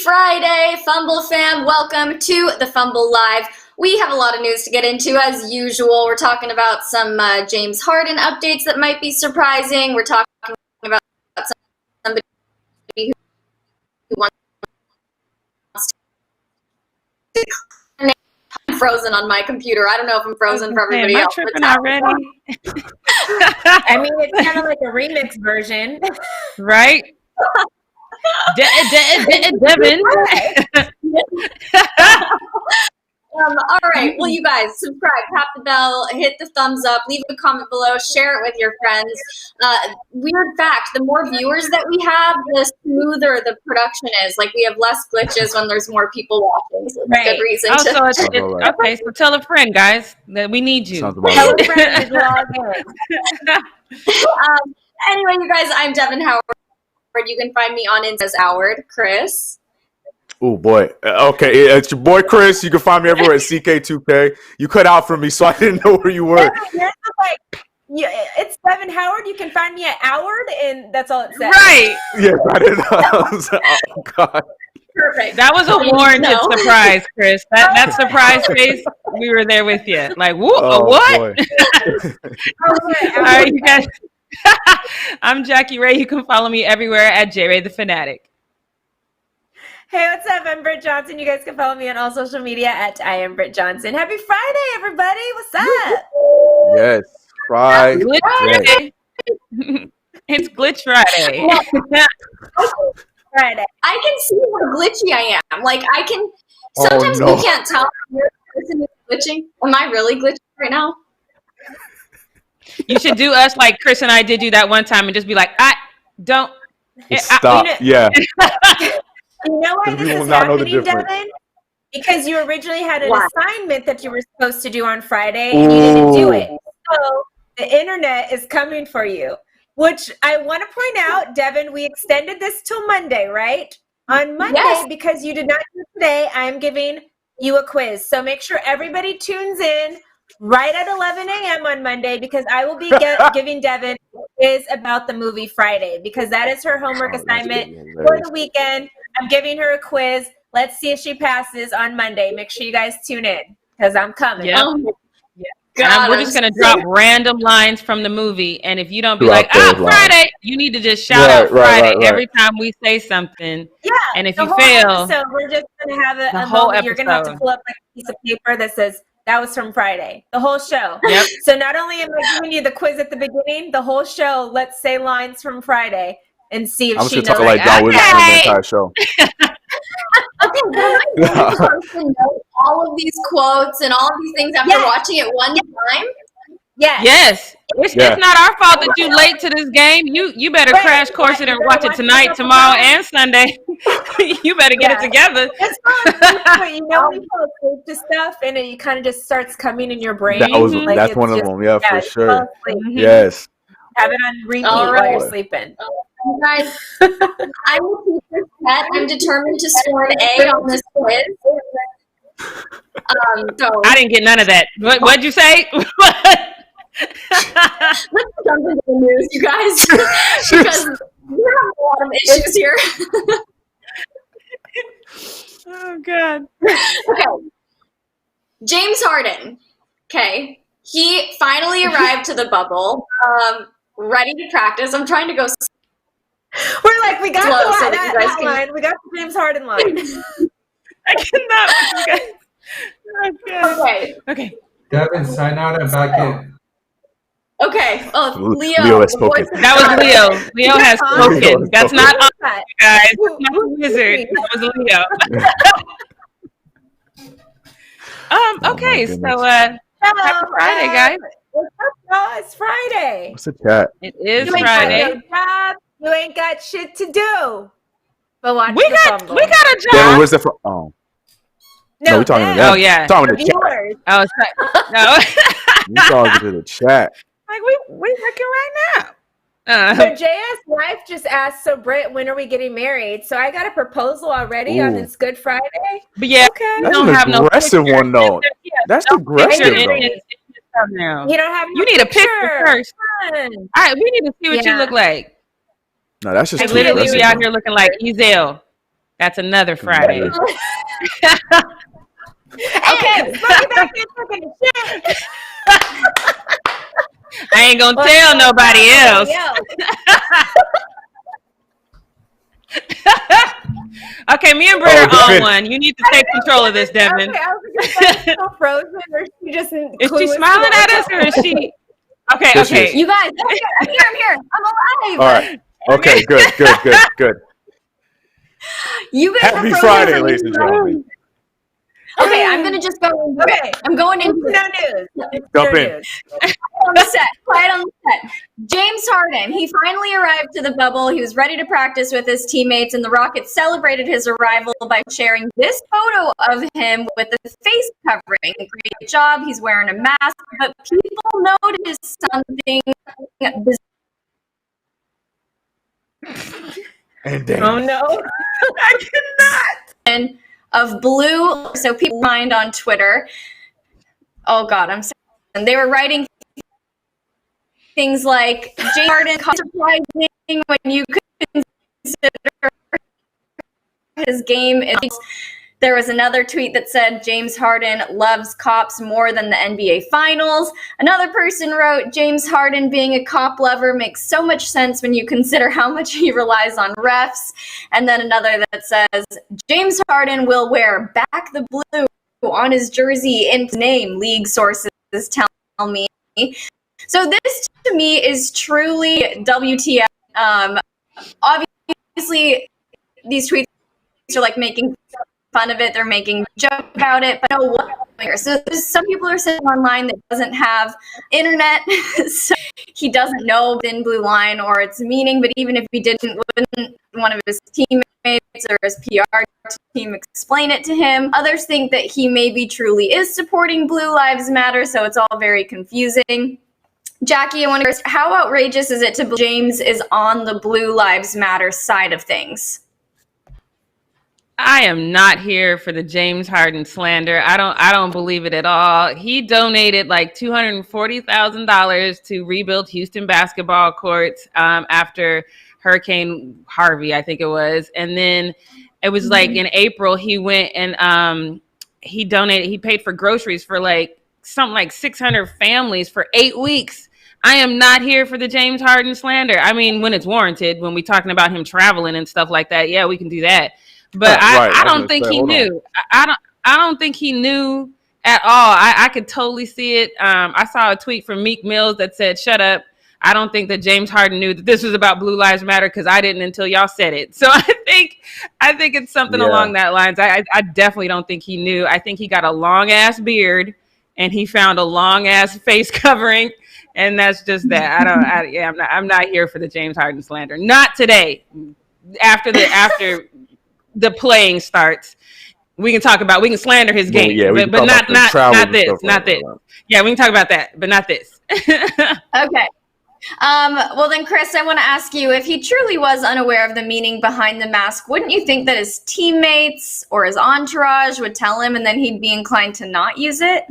Friday, Fumble fam. Welcome to the Fumble Live. We have a lot of news to get into as usual. We're talking about some James Harden updates that might be surprising. We're talking about somebody who wants to... I'm frozen on my computer. I don't know if I'm frozen for everybody else. Am I tripping already? I mean, it's kind of like a remix version. Right? Devin. All right. Well, you guys, subscribe, tap the bell, hit the thumbs up, leave a comment below, share it with your friends. Weird fact, the more viewers that we have, the smoother the production is. Like, we have less glitches when there's more people watching. So it's a good reason to... Okay, so tell a friend, guys, that we need you. Tell a friend to log in. Anyway, you guys, I'm Devin Howard. You can find me on Insta as Howard. Chris. Oh boy. Okay, it's your boy Chris. You can find me everywhere at CK2K. You cut out from me, so I didn't know where you were. It's Devin Howard. You can find me at Howard, and that's all it says. Right. Yes, I didn't know. Oh God. Perfect. That was a warranted surprise, Chris. That surprise face, we were there with you. Like, whoop, what? All right, you guys. I'm Jackie Ray. You can follow me everywhere at JRay the Fanatic. Hey, what's up? I'm Britt Johnson. You guys can follow me on all social media at I am Britt Johnson. Happy Friday, everybody. What's up? Yes, Friday. It's Glitch Friday. Friday. I can see how glitchy I am. Like, I can... Sometimes we can't tell if the person is glitching. Am I really glitching right now? You should do us like Chris and I did you that one time and just be like, I don't... Stop. Yeah. You know why this is happening, Devin? Because you originally had an assignment that you were supposed to do on Friday and you didn't do it. So the internet is coming for you, which I want to point out, Devin, we extended this till Monday, right? On Monday, because you did not do it today, I'm giving you a quiz. So make sure everybody tunes in right at 11 a.m. on Monday because I will be giving Devin a quiz about the movie Friday because that is her homework assignment for the weekend. I'm giving her a quiz. Let's see if she passes on Monday. Make sure you guys tune in because I'm coming. Yep. We're just going to drop random lines from the movie. And if you don't be like, Friday, you need to just shout out Friday every time we say something. Yeah. And if you fail, so we're just going to have a whole moment. You're going to have to pull up like a piece of paper that says, that was from Friday, the whole show. Yep. So not only am I giving you the quiz at the beginning, the whole show, let's say lines from Friday and see if she knows. I'm just going to talk like John Williams for the entire show. Okay, then I'm supposed to know all of these quotes and all of these things after watching it one time? Yes. It's not our fault that you're late to this game. You better crash course it and watch it tonight, tomorrow, and Sunday. You better get it together. You know when you fall asleep to stuff and it kind of just starts coming in your brain. That's one of them. Yeah, for sure. Yes. Have it on repeat while you're sleeping. You guys, I'm a teacher's pet. I'm determined to score an A on this quiz. So I didn't get none of that. What'd you say? Let's jump into the news, you guys, because we have a lot of issues here. Oh, God. Okay. James Harden. Okay. He finally arrived to the bubble, ready to practice. I'm trying to go. We're like, we got that line. We got the James Harden line. I cannot. Okay. Devin, sign out and back in. Okay. Oh, Leo has spoken. That was Leo. Leo has spoken. That's not us, guys. That's not the wizard. That was Leo. Okay, so happy Friday, guys. What's up, y'all? It's Friday. What's the chat? It is Friday. You ain't got shit to do. But watch we got a job. Devin, where's the No, we're talking to them. Oh, yeah. Talking to the chat. Oh, no. We're talking to the chat. Like, we working right now. So JS wife just asked, so Britt, when are we getting married? So I got a proposal already on this Good Friday. But yeah, that's an aggressive one though. That's aggressive though. You don't have. You need a picture first. All right, we need to see what you look like. No, that's just literally be out here looking like Ezel. That's another Friday. Okay, I ain't gonna tell nobody else. Okay, me and Britt are on one. You need to take control of this, Devin. Okay, I was so frozen, or she just is she smiling at us, or is she? Okay, okay. You guys, I'm here. I'm alive. All right. Okay, good. You guys Happy Friday, ladies and gentlemen. Okay, I'm gonna just go into it. I'm going into no news. Jump in. On the set, quiet on the set. James Harden, he finally arrived to the bubble. He was ready to practice with his teammates, and the Rockets celebrated his arrival by sharing this photo of him with a face covering. Great job. He's wearing a mask, but people noticed something Oh no. I cannot. Of blue, so people mind on Twitter. Oh God, I'm sorry. And they were writing things like James Harden surprising when you consider his game. There was another tweet that said James Harden loves cops more than the NBA Finals. Another person wrote, James Harden being a cop lover makes so much sense when you consider how much he relies on refs. And then another that says, James Harden will wear back the blue on his jersey in his name, league sources tell me. So this to me is truly WTF. Obviously, these tweets are like making fun of it. They're making a joke about it, but no one. So some people are sitting online that doesn't have internet, so he doesn't know Thin Blue Line or its meaning. But even if he didn't, wouldn't one of his teammates or his PR team explain it to him? Others think that he maybe truly is supporting Blue Lives Matter, so it's all very confusing. Jackie, I want to ask, how outrageous is it to believe James is on the Blue Lives Matter side of things? I am not here for the James Harden slander. I don't believe it at all. He donated like $240,000 to rebuild Houston basketball courts after Hurricane Harvey, I think it was. And then it was like in April, he went and he paid for groceries for like something like 600 families for 8 weeks. I am not here for the James Harden slander. I mean, when it's warranted, when we're talking about him traveling and stuff like that, yeah, we can do that. But I don't think he knew. I don't think he knew at all. I could totally see it. I saw a tweet from Meek Mills that said, "Shut up." I don't think that James Harden knew that this was about Blue Lives Matter because I didn't until y'all said it. So I think it's something along that lines. I definitely don't think he knew. I think he got a long ass beard and he found a long ass face covering, and that's just that. I'm not here for the James Harden slander. Not today. After the playing starts, we can slander his game, but not this. Yeah, we can talk about that, but not this. Okay. Well then, Chris, I want to ask you, if he truly was unaware of the meaning behind the mask, wouldn't you think that his teammates or his entourage would tell him and then he'd be inclined to not use it?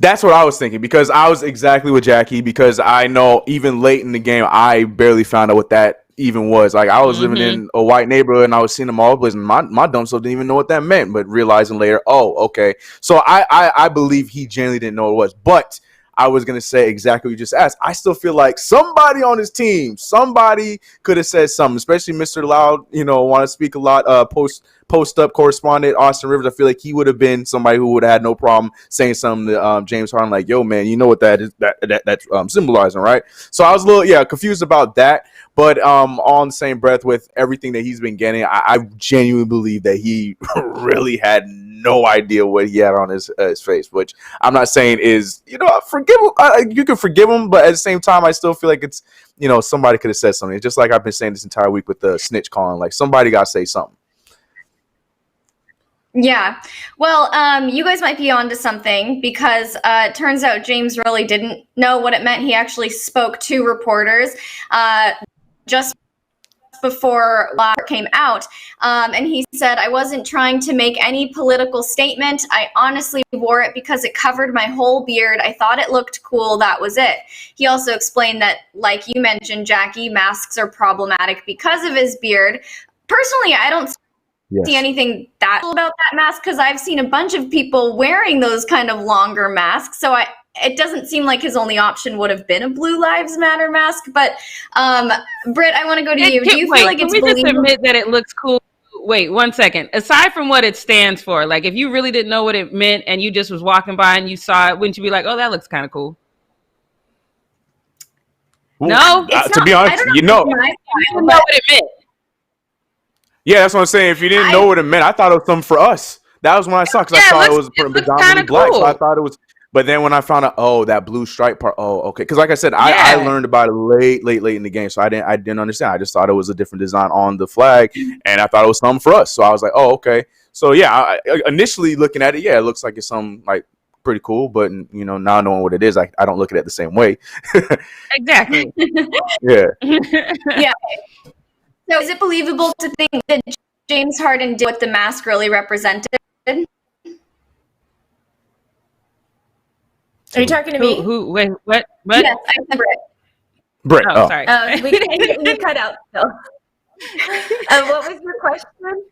That's what I was thinking, because I was exactly with Jackie, because I know even late in the game, I barely found out what that even was. Like, I was living in a white neighborhood and I was seeing them all blazing. My dumb self didn't even know what that meant, but realizing later, oh, okay. So I believe he genuinely didn't know what it was. But I was going to say exactly what you just asked. I still feel like somebody on his team, somebody could have said something, especially Mr. Loud, want to speak a lot, post-up correspondent Austin Rivers. I feel like he would have been somebody who would have had no problem saying something to James Harden, like, yo, man, you know what that is, that's symbolizing, right? So I was a little, confused about that. But on the same breath, with everything that he's been getting, I genuinely believe that he really had no idea what he had on his face, which I'm not saying is, forgive him. You can forgive him, but at the same time, I still feel like it's, somebody could have said something. It's just like I've been saying this entire week with the snitch calling, like somebody got to say something. Yeah. Well, you guys might be onto something, because it turns out James really didn't know what it meant. He actually spoke to reporters just before it came out. And he said, I wasn't trying to make any political statement. I honestly wore it because it covered my whole beard. I thought it looked cool. That was it. He also explained that, like you mentioned, Jackie, masks are problematic because of his beard. Personally, I don't see anything that about that mask, because I've seen a bunch of people wearing those kind of longer masks. So it doesn't seem like his only option would have been a Blue Lives Matter mask. But Britt, I want to go to you. Do you feel like it's believable? Can we just admit that it looks cool? Wait 1 second. Aside from what it stands for, like if you really didn't know what it meant and you just was walking by and you saw it, wouldn't you be like, "Oh, that looks kind of cool"? Ooh, no, to be honest, you know what it meant. Yeah, that's what I'm saying. If you didn't know what it meant, I thought it was something for us. That was when I saw, because I thought it was predominantly black. Cool. So I thought it was. But then when I found out, that blue stripe part. Oh, okay. Because like I said, I learned about it late in the game, so I didn't understand. I just thought it was a different design on the flag, and I thought it was something for us. So I was like, oh, okay. So yeah, initially looking at it, it looks like it's something like pretty cool. But now knowing what it is, I don't look at it the same way. Exactly. Yeah. Yeah. So is it believable to think that James Harden did what the mask really represented? Are you talking to me? Who? Wait, what? Yes, I said Britt. Oh, sorry. We cut out. So. What was your question?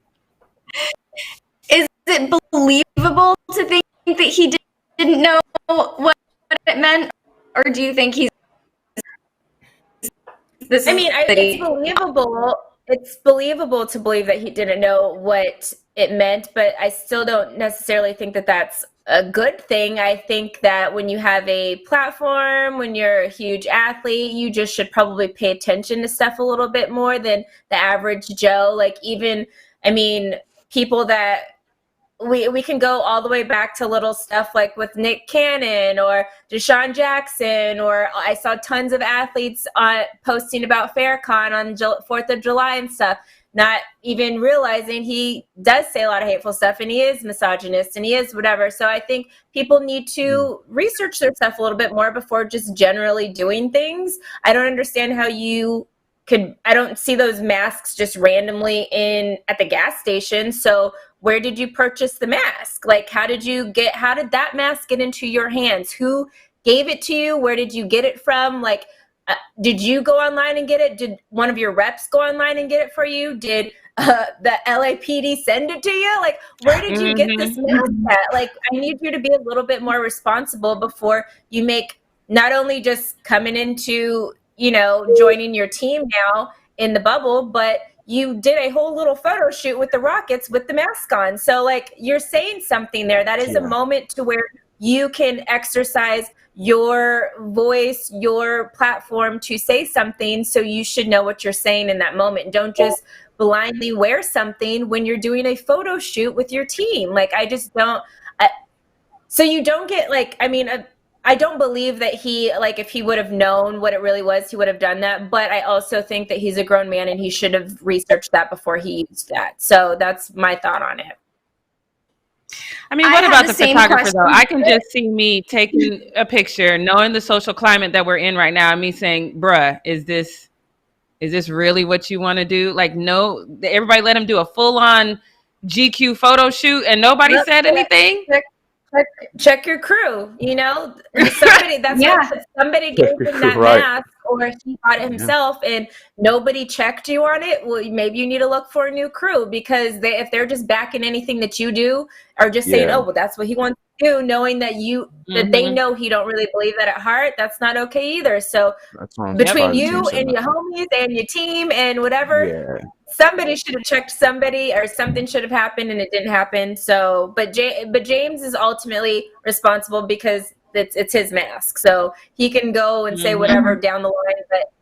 Is it believable to think that he didn't know what it meant, or do you think he's? It's believable. It's believable to believe that he didn't know what it meant, but I still don't necessarily think that that's a good thing. I think that when you have a platform, when you're a huge athlete, you just should probably pay attention to stuff a little bit more than the average Joe. Like people that we can go all the way back to little stuff like with Nick Cannon or Deshaun Jackson, or I saw tons of athletes posting about Farrakhan on 4th of July and stuff, not even realizing he does say a lot of hateful stuff and he is misogynist and he is whatever. So I think people need to research their stuff a little bit more before just generally doing things. I don't understand how I don't see those masks just randomly at the gas station. So where did you purchase the mask? Like, how did that mask get into your hands? Who gave it to you? Where did you get it from? Like, did you go online and get it? Did one of your reps go online and get it for you? Did the LAPD send it to you? Like, where did you get this mask at? Like, I need you to be a little bit more responsible before you make not only just coming into, joining your team now in the bubble, but you did a whole little photo shoot with the Rockets with the mask on. So like, you're saying something there. That is a moment to where you can exercise your voice, your platform to say something. So you should know what you're saying in that moment. Don't just blindly wear something when you're doing a photo shoot with your team. Like, I just don't. So you don't get I don't believe that if he would have known what it really was, he would have done that. But I also think that he's a grown man and he should have researched that before he used that. So that's my thought on it. I mean, what about the photographer though? I can just see me taking a picture, knowing the social climate that we're in right now, and me saying, bruh, is this really what you want to do? Like, no, everybody let him do a full on GQ photo shoot and nobody said anything. Check your crew, somebody somebody gave him that mask or he bought it himself and nobody checked you on it. Well, maybe you need to look for a new crew, because if they're just backing anything that you do or just saying, oh, well, that's what he wants to do, knowing that that they know he don't really believe that at heart, that's not okay either. So between you and your homies and your team and whatever, somebody should have checked somebody, or something should have happened and it didn't happen. So, but James is ultimately responsible because it's his mask. So he can go and say whatever down the line. But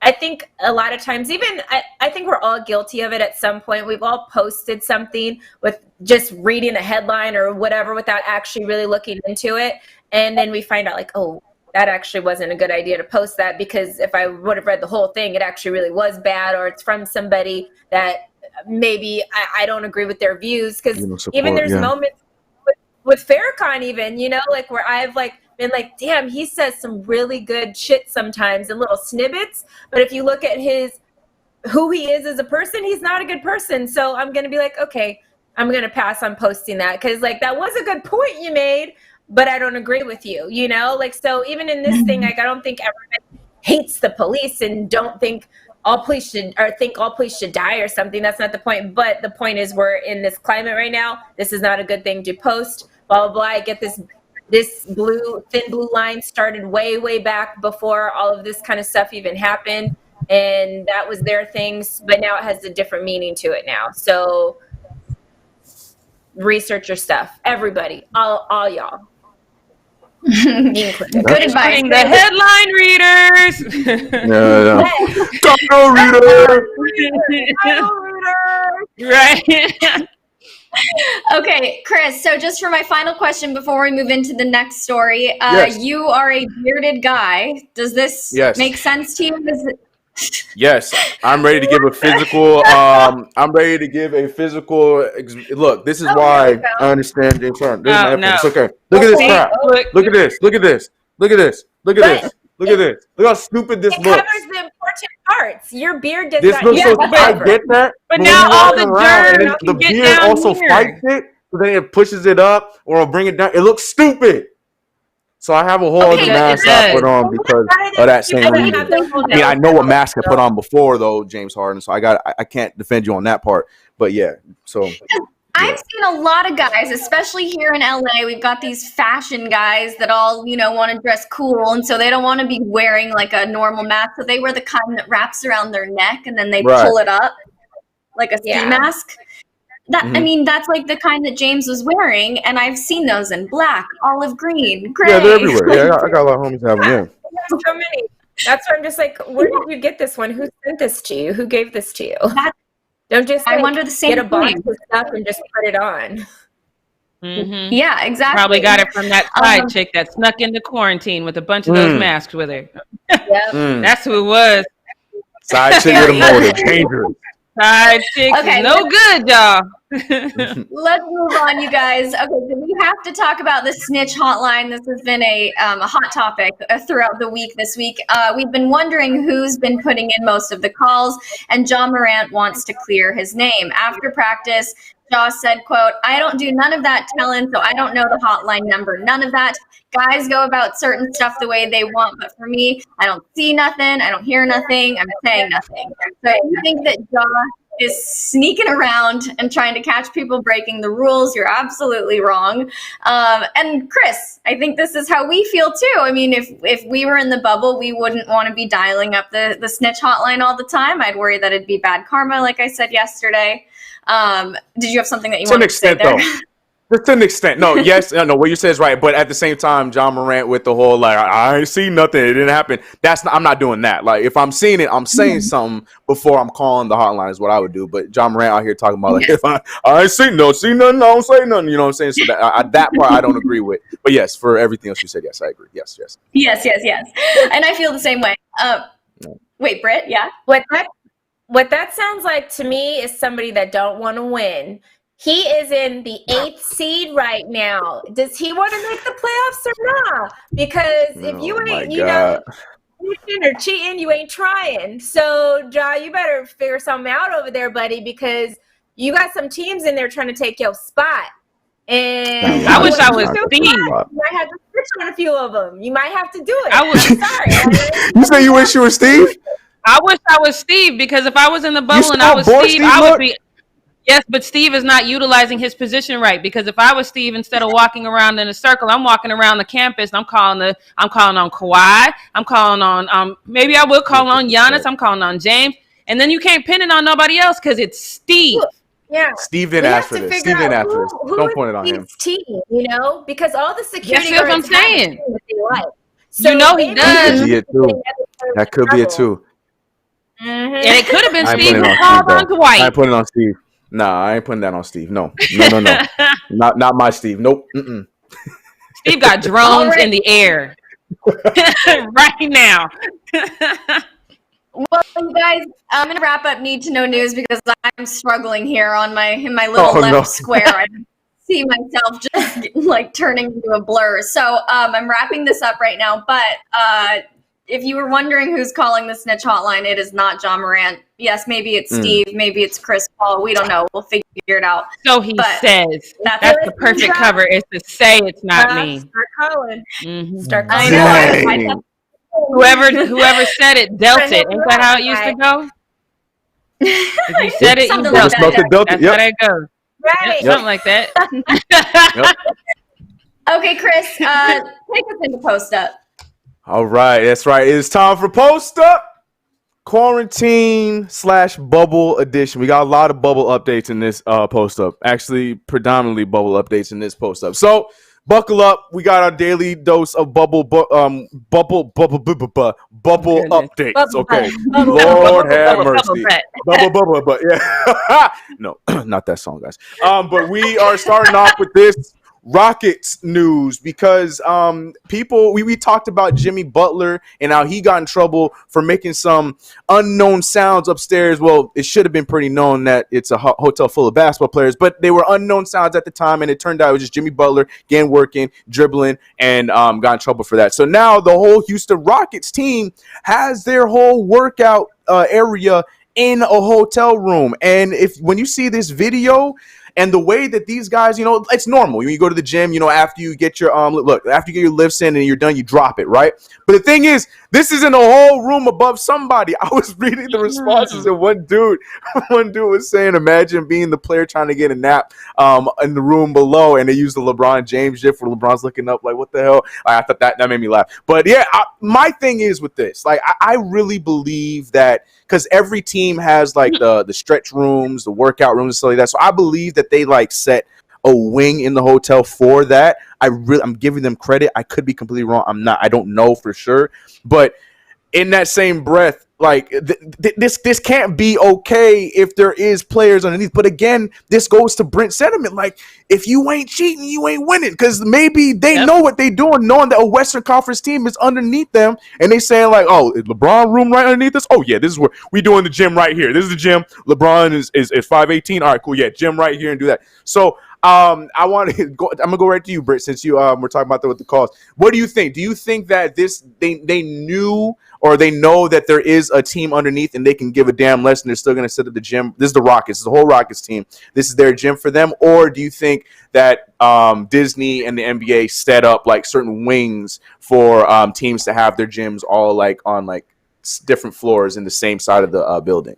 I think a lot of times, I think we're all guilty of it at some point. We've all posted something with just reading a headline or whatever without actually really looking into it. And then we find out like, oh, that actually wasn't a good idea to post that, because if I would have read the whole thing, it actually really was bad, or it's from somebody that maybe I don't agree with their views. Because even there's moments with Farrakhan, even, like where I've been like, damn, he says some really good shit sometimes in little snippets. But if you look at who he is as a person, he's not a good person. So I'm going to be like, okay, I'm going to pass on posting that, because that was a good point you made, but I don't agree with you, so even in this thing, I don't think everybody hates the police and don't think all police should die or something. That's not the point. But the point is, we're in this climate right now. This is not a good thing to post. Blah blah blah. I get this thin blue line started way back before all of this kind of stuff even happened, and that was their things. But now it has a different meaning to it now. So research your stuff, everybody, all y'all. Good advice. The headline readers. Title reader. Right. Okay, Chris, so just for my final question before we move into the next story, Yes. You are a bearded guy. Does this make sense to you? Yes, I'm ready to give a physical. I'm ready to give a physical. Look, this is why I understand James Harden. It's okay. Look at this crap. Look at this. Look at this. Look at this. Look at this. Look at this. Look how stupid this looks. It covers the important parts. Your beard does not. Looks so. I get that. But now all the germs the can get beard down also here. fights it, so then it pushes it up or it'll bring it down. It looks stupid. So I have a whole other mask I put on because of that same reason. I mean, I know what mask I put on before though, James Harden. So I can't defend you on that part. But yeah, so. I've seen a lot of guys, especially here in LA. We've got these fashion guys that all, want to dress cool. And so they don't want to be wearing like a normal mask. So they wear the kind that wraps around their neck and then they pull it up like a ski mask. That I mean, that's like the kind that James was wearing. And I've seen those in black, olive green, gray. Yeah, they're everywhere. Yeah, I got a lot of homies that have them. So many. That's why I'm just like, where did you get this one? Who sent this to you? Who gave this to you? Don't just I wonder the same get a box thing. of stuff and just put it on. Mm-hmm. Yeah, exactly. Probably got it from that side chick that snuck into quarantine with a bunch of those masks with her. That's who it was. Side chick with a motive. Dangerous. Side chicks is no good, y'all. Let's move on, you guys. Okay, so we have to talk about the snitch hotline. This has been a hot topic throughout the week this week. We've been wondering who's been putting in most of the calls, and Ja Morant wants to clear his name. After practice, Ja said, quote, "I don't do none of that telling, so I don't know the hotline number. None of that. Guys go about certain stuff the way they want, but for me, I don't see nothing. I don't hear nothing. I'm saying nothing." So you think that Ja is sneaking around and trying to catch people breaking the rules, you're absolutely wrong. And Chris, I think this is how we feel too. I mean, if we were in the bubble, we wouldn't want to be dialing up the snitch hotline all the time. I'd worry that it'd be bad karma, like I said yesterday. Did you have something that you wanted to say there? Just to an extent. No, yes, no, what you said is right. But at the same time, Ja Morant with the whole, like, I ain't see nothing. It didn't happen. I'm not doing that. Like, if I'm seeing it, I'm saying something before I'm calling the hotline is what I would do. But Ja Morant out here talking about, like, if I ain't see nothing, I don't say nothing. You know what I'm saying? So that part I don't agree with. But yes, for everything else you said, yes, I agree. Yes. Yes. And I feel the same way. Wait, Britt, yeah? What that sounds like to me is somebody that don't want to win. He is in the 8th seed right now. Does he want to make the playoffs or not? Because if you ain't, cheating or cheating, you ain't trying. So, Ja, you better figure something out over there, buddy, because you got some teams in there trying to take your spot. And I wish I was Steve. You might have to switch on a few of them. You might have to do it. I'm sorry. You say you wish you were Steve? I wish I was Steve, because if I was in the bubble and I was Steve, I would be. Yes, but Steve is not utilizing his position right, because if I was Steve, instead of walking around in a circle, I'm walking around the campus. I'm calling on Kawhi. I'm calling on maybe I will call on Giannis. I'm calling on James, and then you can't pin it on nobody else because it's Steve. Yeah, Steve didn't ask for this. Steve didn't ask for this. Don't point it on him. Team, because all the security. That's what I'm saying. So he does. That could be it too. Mm-hmm. And it could have been Steve who called on Dwight. I ain't putting it on Steve. Nah, I ain't putting that on Steve. No. Not my Steve. Nope. Steve got drones in the air right now. Well, you guys, I'm gonna wrap up Need to Know News because I'm struggling here in my little square. I see myself just like turning into a blur. So I'm wrapping this up right now. But if you were wondering who's calling the snitch hotline, it is not Ja Morant. Yes, maybe it's Steve, maybe it's Chris Paul. We don't know. We'll figure it out. So he says. That's the perfect cover, is to say it's not me. Start calling. Mm-hmm. Start calling. I know. Whoever said it dealt it. Ain't that how it used to go? If you said it, you Something felt like it. that. That's how that goes. Right. Yep, something like that. Okay, Chris, take us into post up. All right, that's right. It's time for post up. Quarantine/bubble edition. We got a lot of bubble updates in this post up. Actually, predominantly bubble updates in this post up. So buckle up. We got our daily dose of bubble updates. Okay, Lord have mercy. Bubble, but yeah, no, not that song, guys. But we are starting off with this Rockets news because people we talked about Jimmy Butler and how he got in trouble for making some unknown sounds upstairs. Well, it should have been pretty known that it's a hotel full of basketball players, but they were unknown sounds at the time, and it turned out it was just Jimmy Butler again working, dribbling, and got in trouble for that. So now the whole Houston Rockets team has their whole workout area in a hotel room, and when you see this video. And the way that these guys, it's normal. When you go to the gym, after you get your after you get your lifts in and you're done, you drop it, right? But the thing is, this is in a whole room above somebody. I was reading the responses, and one dude was saying, imagine being the player trying to get a nap in the room below, and they used the LeBron James gif where LeBron's looking up like, what the hell? I thought that made me laugh. But yeah, my thing is with this, like, I really believe that because every team has like the stretch rooms, the workout rooms, and stuff like that. So I believe that they like set a wing in the hotel for that. I'm giving them credit. I could be completely wrong. I'm not. I don't know for sure. But in that same breath, like this can't be okay if there is players underneath. But again, this goes to Brent's sentiment. Like, if you ain't cheating, you ain't winning. Because maybe they know what they're doing, knowing that a Western Conference team is underneath them, and they saying like, "Oh, is LeBron room right underneath us? Oh yeah, this is where we doing the gym right here. This is the gym. LeBron is 5'18". All right, cool. Yeah, gym right here and do that." So I want to go. I'm gonna go right to you, Britt, since you we're talking about that with the calls. What do you think? Do you think that they knew or they know that there is a team underneath and they can give a damn less and they're still gonna set up the gym? This is the Rockets. This is the whole Rockets team. This is their gym for them. Or do you think that Disney and the NBA set up like certain wings for teams to have their gyms all like on like different floors in the same side of the building?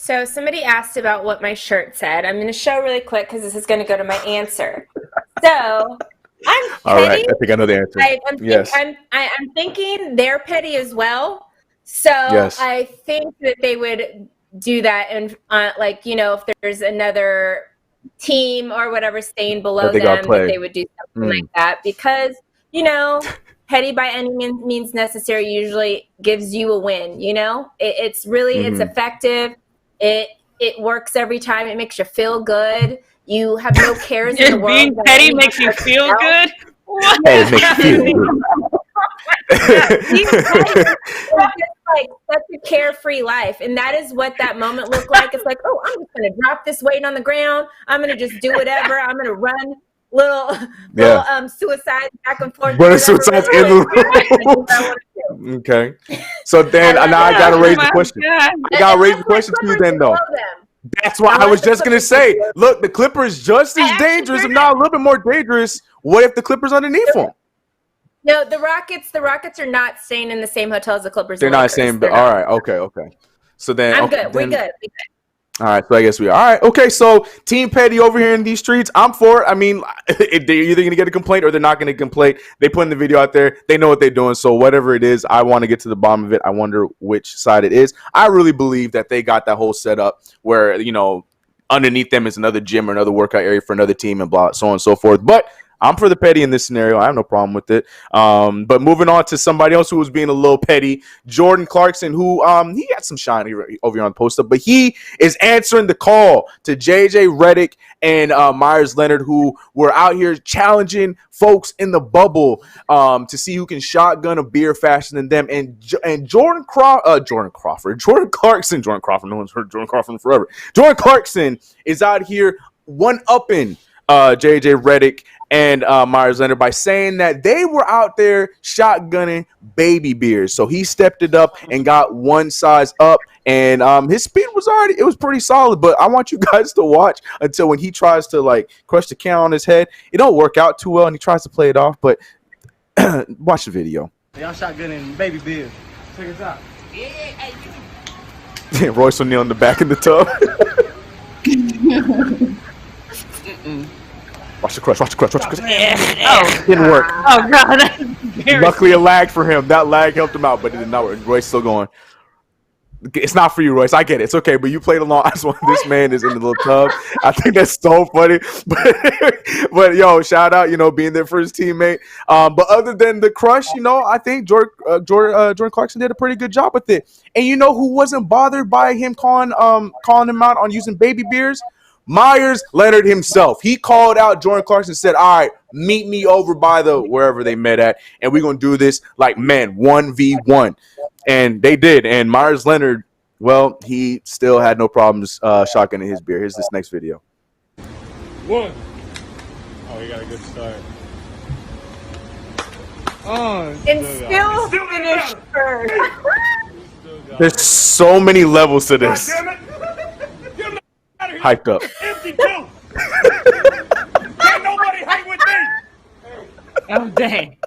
So somebody asked about what my shirt said. I'm going to show really quick because this is going to go to my answer. So I'm petty. All right, I think I know the answer. I'm thinking they're petty as well. So I think that they would do that, and if there's another team or whatever staying below them, that they would do something like that because petty by any means necessary usually gives you a win. It's really it's effective. It works every time. It makes you feel good. You have no cares in the world. Being petty makes you feel good? What? Hey, it makes you feel good. Being petty is just like such a carefree life. And that is what that moment looked like. It's like, oh, I'm just going to drop this weight on the ground. I'm going to just do whatever. I'm going to run little suicides back and forth. Running suicides in the room. Okay. So then now I gotta raise the question. I gotta raise the question to you then though. That's what I was just gonna say. Look, the Clippers just as dangerous, if not a little bit more dangerous. What if the Clippers underneath them? No, the Rockets are not staying in the same hotel as the Clippers. They're not staying, but all right, okay. So then I'm good. We're good. All right, so I guess we are. All right, okay, so Team Petty over here in these streets, I'm for it. I mean, they're either going to get a complaint or they're not going to complain. They put in the video out there. They know what they're doing, so whatever it is, I want to get to the bottom of it. I wonder which side it is. I really believe that they got that whole setup where, underneath them is another gym or another workout area for another team and blah, so on and so forth. But I'm for the petty in this scenario. I have no problem with it. But moving on to somebody else who was being a little petty, Jordan Clarkson, who he got some shine over here on the post-up, but he is answering the call to JJ Redick and Meyers Leonard, who were out here challenging folks in the bubble to see who can shotgun a beer faster than them. And Jordan Clarkson, no one's heard Jordan Crawford forever. Jordan Clarkson is out here one-upping JJ Redick and Meyers Leonard by saying that they were out there shotgunning baby beers. So he stepped it up and got one size up, and his speed was pretty solid. But I want you guys to watch until when he tries to like crush the can on his head. It don't work out too well, and he tries to play it off. But watch the video. Y'all shotgunning baby beers. Check us out. Royce O'Neal in the back in the tub. Watch the crush. Oh, didn't work. Oh God. Luckily, it lagged for him. That lag helped him out, but it did not work. Roy's still going. It's not for you, Royce. I get it. It's okay, but you played along. I just want this man is in the little tub. I think that's so funny. But yo, shout out, being there for his teammate. But other than the crush, I think Jordan Clarkson did a pretty good job with it. And who wasn't bothered by him calling him out on using baby beers? Meyers, Leonard himself. He called out Jordan Clarkson and said, all right, meet me over by the wherever they met at, and we're going to do this like men, 1v1. And they did. And Meyers Leonard, well, he still had no problems shotgunning his beer. Here's this next video. One. Oh, he got a good start. Oh, and still finished first. There's so many levels to this. Hyped up. Empty two. Can't nobody hang with me. Oh dang.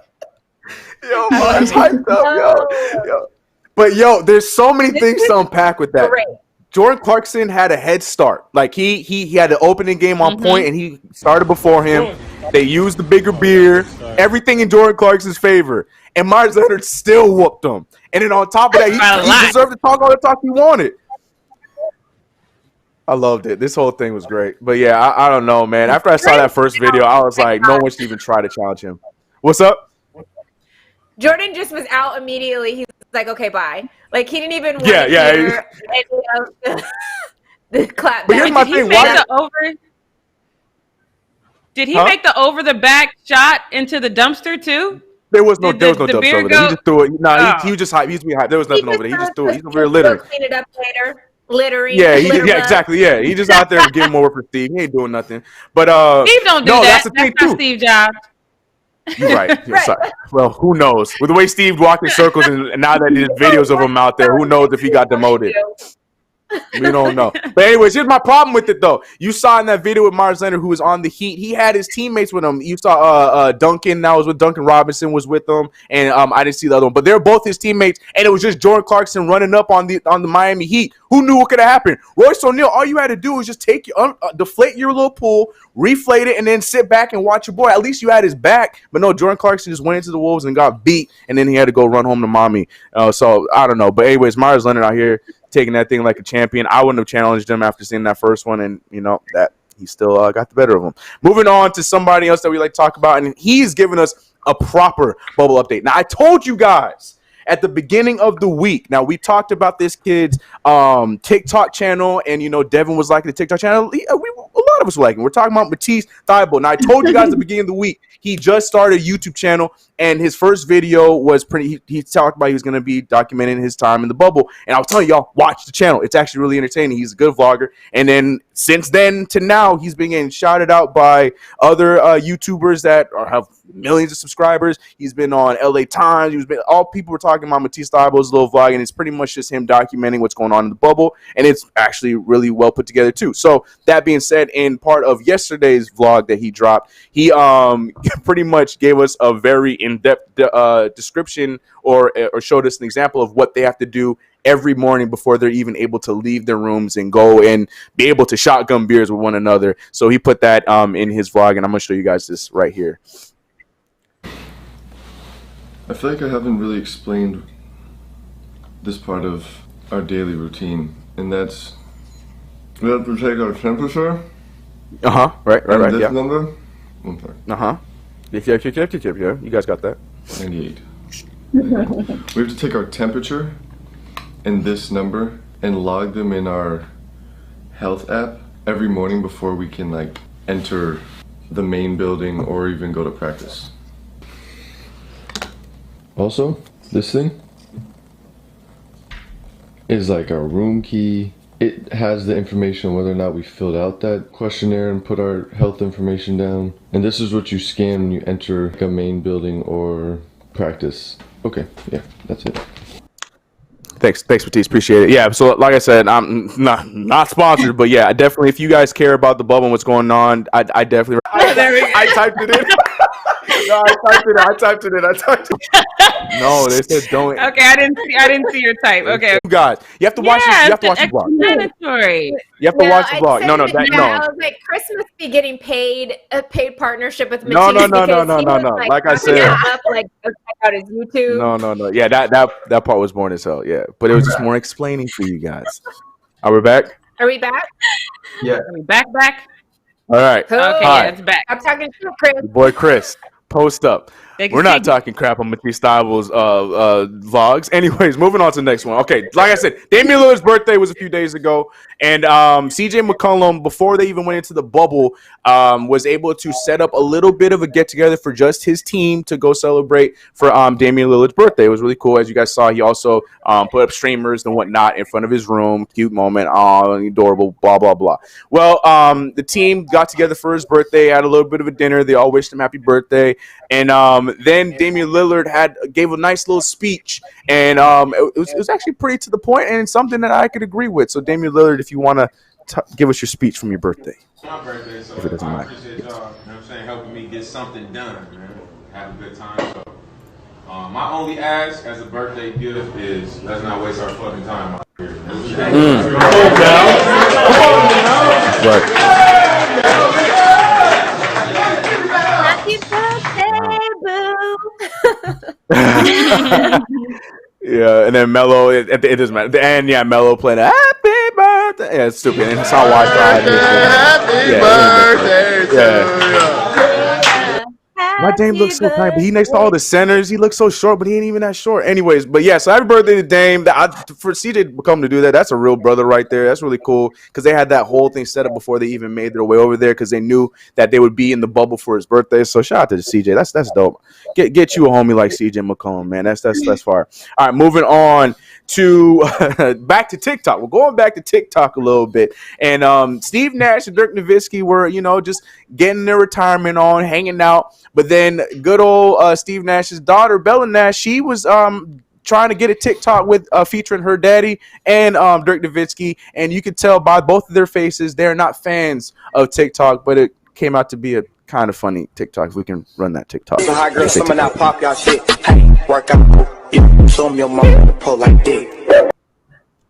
Yo, Meyers hyped up, yo. But there's so many things to unpack with that. Great. Jordan Clarkson had a head start. Like he had the opening game on point, and he started before him. They used the bigger beer, everything in Jordan Clarkson's favor, and Meyers Leonard still whooped him. And then on top of that, he deserved to talk all the talk he wanted. I loved it. This whole thing was great. But yeah, I don't know, man. After I saw that first video, I was like, no one should even try to challenge him. What's up? Jordan just was out immediately. He was like, okay, bye. Like, he didn't even want Yeah, to yeah. hear any of the clap But here's back. my thing. Did he make the over the back shot into the dumpster too? There was no dumpster over there. He just threw it. He was just hype. He used to be hype. There was nothing over there. He just threw it. He's over there littering. Clean it up later. Littering. Yeah, exactly. Yeah, he just out there getting more for Steve. He ain't doing nothing. But Steve don't do that. That's the thing not too. Steve Jobs. You're right. You're sorry. Well, who knows? With the way Steve walked in circles, and now that there's videos of him out there, who knows if he got demoted? We don't know. But anyways, here's my problem with it, though. You saw in that video with Meyers Leonard, who was on the Heat. He had his teammates with him. You saw Duncan. That was with Duncan Robinson was with them, and I didn't see the other one. But they're both his teammates, and it was just Jordan Clarkson running up on the Miami Heat. Who knew what could have happened? Royce O'Neal, all you had to do was just take deflate your little pool, reflate it, and then sit back and watch your boy. At least you had his back. But no, Jordan Clarkson just went into the Wolves and got beat, and then he had to go run home to mommy. So I don't know. But anyways, Meyers Leonard out here taking that thing like a champion. I wouldn't have challenged him after seeing that first one, and that he still got the better of him. Moving on to somebody else that we like to talk about, and he's giving us a proper bubble update. Now, I told you guys at the beginning of the week. Now, we talked about this kid's TikTok channel, and Devin was liking the TikTok channel. A lot of us were liking. We're talking about Matisse Thybulle. Now, I told you guys at the beginning of the week he just started a YouTube channel, and his first video was pretty. He talked about he was going to be documenting his time in the bubble, and I was telling y'all, watch the channel. It's actually really entertaining. He's a good vlogger, and then since then to now, he's been getting shouted out by other YouTubers that have millions of subscribers. He's been on LA Times. All people were talking about Matisse Thybulle's little vlog, and it's pretty much just him documenting what's going on in the bubble, and it's actually really well put together too. So that being said, in part of yesterday's vlog that he dropped, he pretty much gave us a very in-depth description or showed us an example of what they have to do every morning before they're even able to leave their rooms and go and be able to shotgun beers with one another. So he put that in his vlog, and I'm going to show you guys this right here. I feel like I haven't really explained this part of our daily routine, and that's we have to take our temperature. Right. This Yeah. number. I'm sorry. Yeah. You guys got that. 98. We have to take our temperature and this number and log them in our health app every morning before we can enter the main building or even go to practice. Also, this thing is like our room key. It has the information whether or not we filled out that questionnaire and put our health information down. And this is what you scan when you enter a main building or practice. Okay, yeah, that's it. Thanks, Matisse. Appreciate it. Yeah, so like I said, I'm not sponsored, but yeah, definitely if you guys care about the bubble and what's going on, I definitely I typed it in. I typed it in. No, they said don't. Okay, I didn't see your type. Okay. You guys, you have to watch this. You have to watch the vlog. Explanatory. You have to watch the vlog. No. I was like, Chris must be getting a paid partnership with No. Matisse. Like I said, up, like check out his YouTube. No. Yeah, that part was boring as hell. Yeah, but it was just more explaining for you guys. Are we back? Are we back? Yeah. Are we back? All right. Cool. Okay, Hi. it's back. I'm talking to Chris. Your boy Chris, post up. We're not talking crap on Matisse Thybulle vlogs. Anyways, moving on to the next one. Okay, like I said, Damian Lillard's birthday was a few days ago, and CJ McCollum, before they even went into the bubble, was able to set up a little bit of a get-together for just his team to go celebrate for Damian Lillard's birthday. It was really cool. As you guys saw, he also put up streamers and whatnot in front of his room. Cute moment. Adorable, blah, blah, blah. Well, the team got together for his birthday, had a little bit of a dinner. They all wished him happy birthday, and then Damian Lillard gave a nice little speech, and it was actually pretty to the point and something that I could agree with. So Damian Lillard, if you want to give us your speech from your birthday. My birthday, so If it doesn't I matter. appreciate y'all, you know what I'm saying, helping me get something done, man. Have a good time. So my only ask as a birthday gift is let's not waste our fucking time out here. Happy birthday, boo. Yeah, and then Mello, it doesn't matter. And yeah, Mello playing Happy Birthday. Yeah, it's stupid. And it's on Wi-Fi. Happy birthday to you. My Dame looks so tiny, but he next to all the centers. He looks so short, but he ain't even that short. Anyways, but yeah, so happy birthday to Dame. For CJ to come to do that, that's a real brother right there. That's really cool because they had that whole thing set up before they even made their way over there because they knew that they would be in the bubble for his birthday. So shout out to CJ. That's dope. Get you a homie like CJ McCollum, man. That's fire. All right, moving on to back to TikTok. We're going back to TikTok a little bit. And Steve Nash and Dirk Nowitzki were, just getting their retirement on, hanging out. But then good old Steve Nash's daughter, Bella Nash, she was trying to get a TikTok with featuring her daddy and Dirk Nowitzki. And you could tell by both of their faces, they're not fans of TikTok, but it came out to be a kind of funny TikTok. If we can run that TikTok. So high girl, some of that pop y'all shit. Hey, work out, show me your mama to pull like dick.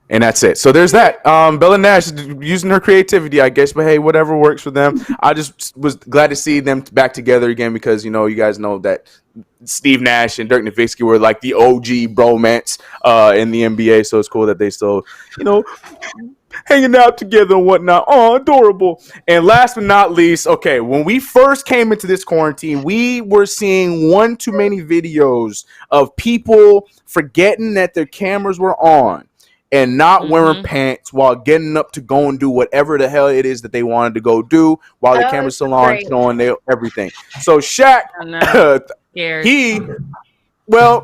And that's it. So there's that. Bella Nash using her creativity, I guess. But hey, whatever works for them. I just was glad to see them back together again because, you guys know that Steve Nash and Dirk Nowitzki were like the OG bromance in the NBA. So it's cool that they still, hanging out together and whatnot. Oh, adorable. And last but not least, okay, when we first came into this quarantine, we were seeing one too many videos of people forgetting that their cameras were on and not wearing pants while getting up to go and do whatever the hell it is that they wanted to go do while the camera's still on, showing everything. So Shaq,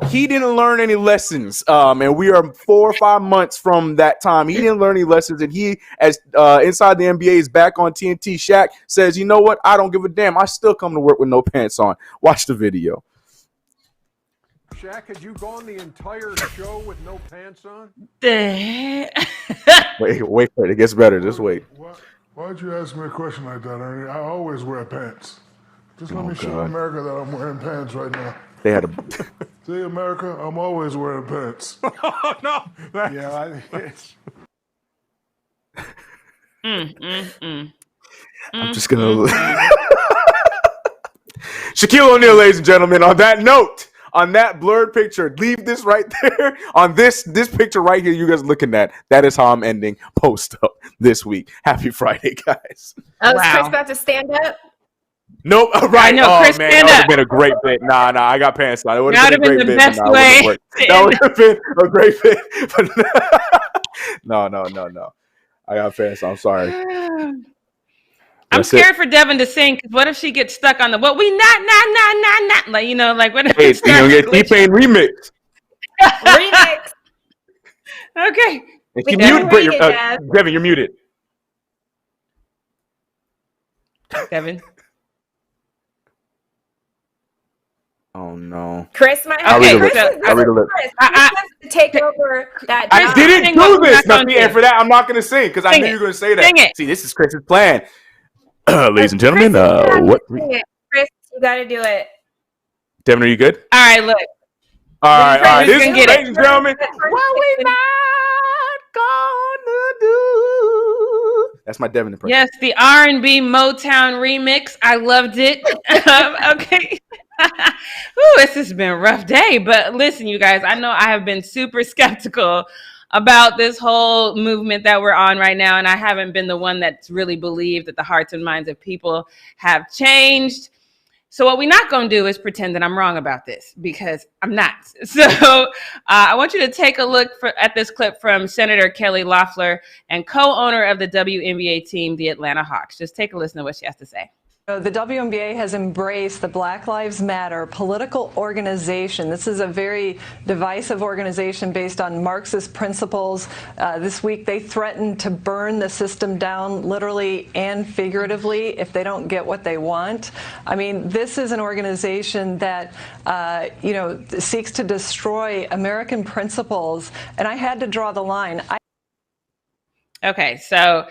he didn't learn any lessons. And we are 4 or 5 months from that time. He didn't learn any lessons. And he, as inside the NBA, is back on TNT. Shaq says, you know what? I don't give a damn. I still come to work with no pants on. Watch the video. Shaq, had you gone the entire show with no pants on? Wait for it. It gets better. Just wait. Why'd you ask me a question like that, Ernie? I always wear pants. Just let me show America that I'm wearing pants right now. They had a... See, America, I'm always wearing pants. Oh, no. I'm just going to... Shaquille O'Neal, ladies and gentlemen, on that note, on that blurred picture, leave this right there. On this picture right here you guys looking at, that is how I'm ending Post Up this week. Happy Friday, guys. Oh, is Chris about to stand up? Nope. Right. No, Chris, man, that would have been a great bit. Nah, I got pants on. It would have been a great bit. Best way. That would have been a great bit. No. I got pants on. I'm sorry. I'm scared for Devin to sing because what if she gets stuck on the what we not like what if it's gonna get T-Pain remix. Remix. Okay. If you mute, Devin, you're muted. Devin. Oh no. Chris might have to take over that. I didn't do this. And for that, I'm not gonna sing because I knew you were gonna say that. Sing it. See, this is Chris's plan. Ladies and gentlemen, Chris, you gotta do it. Devin, are you good? All right, look. All right. This This is, ladies and gentlemen, what we not gonna do. That's my Devin impression. Yes, the R&B Motown remix. I loved it. Okay. Ooh, this has been a rough day. But listen, you guys, I know I have been super skeptical about this whole movement that we're on right now. And I haven't been the one that's really believed that the hearts and minds of people have changed. So what we're not going to do is pretend that I'm wrong about this, because I'm not. So I want you to take a look at this clip from Senator Kelly Loeffler and co-owner of the WNBA team, the Atlanta Hawks. Just take a listen to what she has to say. The WNBA has embraced the Black Lives Matter political organization. This is a very divisive organization based on Marxist principles. This week, they threatened to burn the system down, literally and figuratively, if they don't get what they want. I mean, this is an organization that, seeks to destroy American principles. And I had to draw the line. Okay, so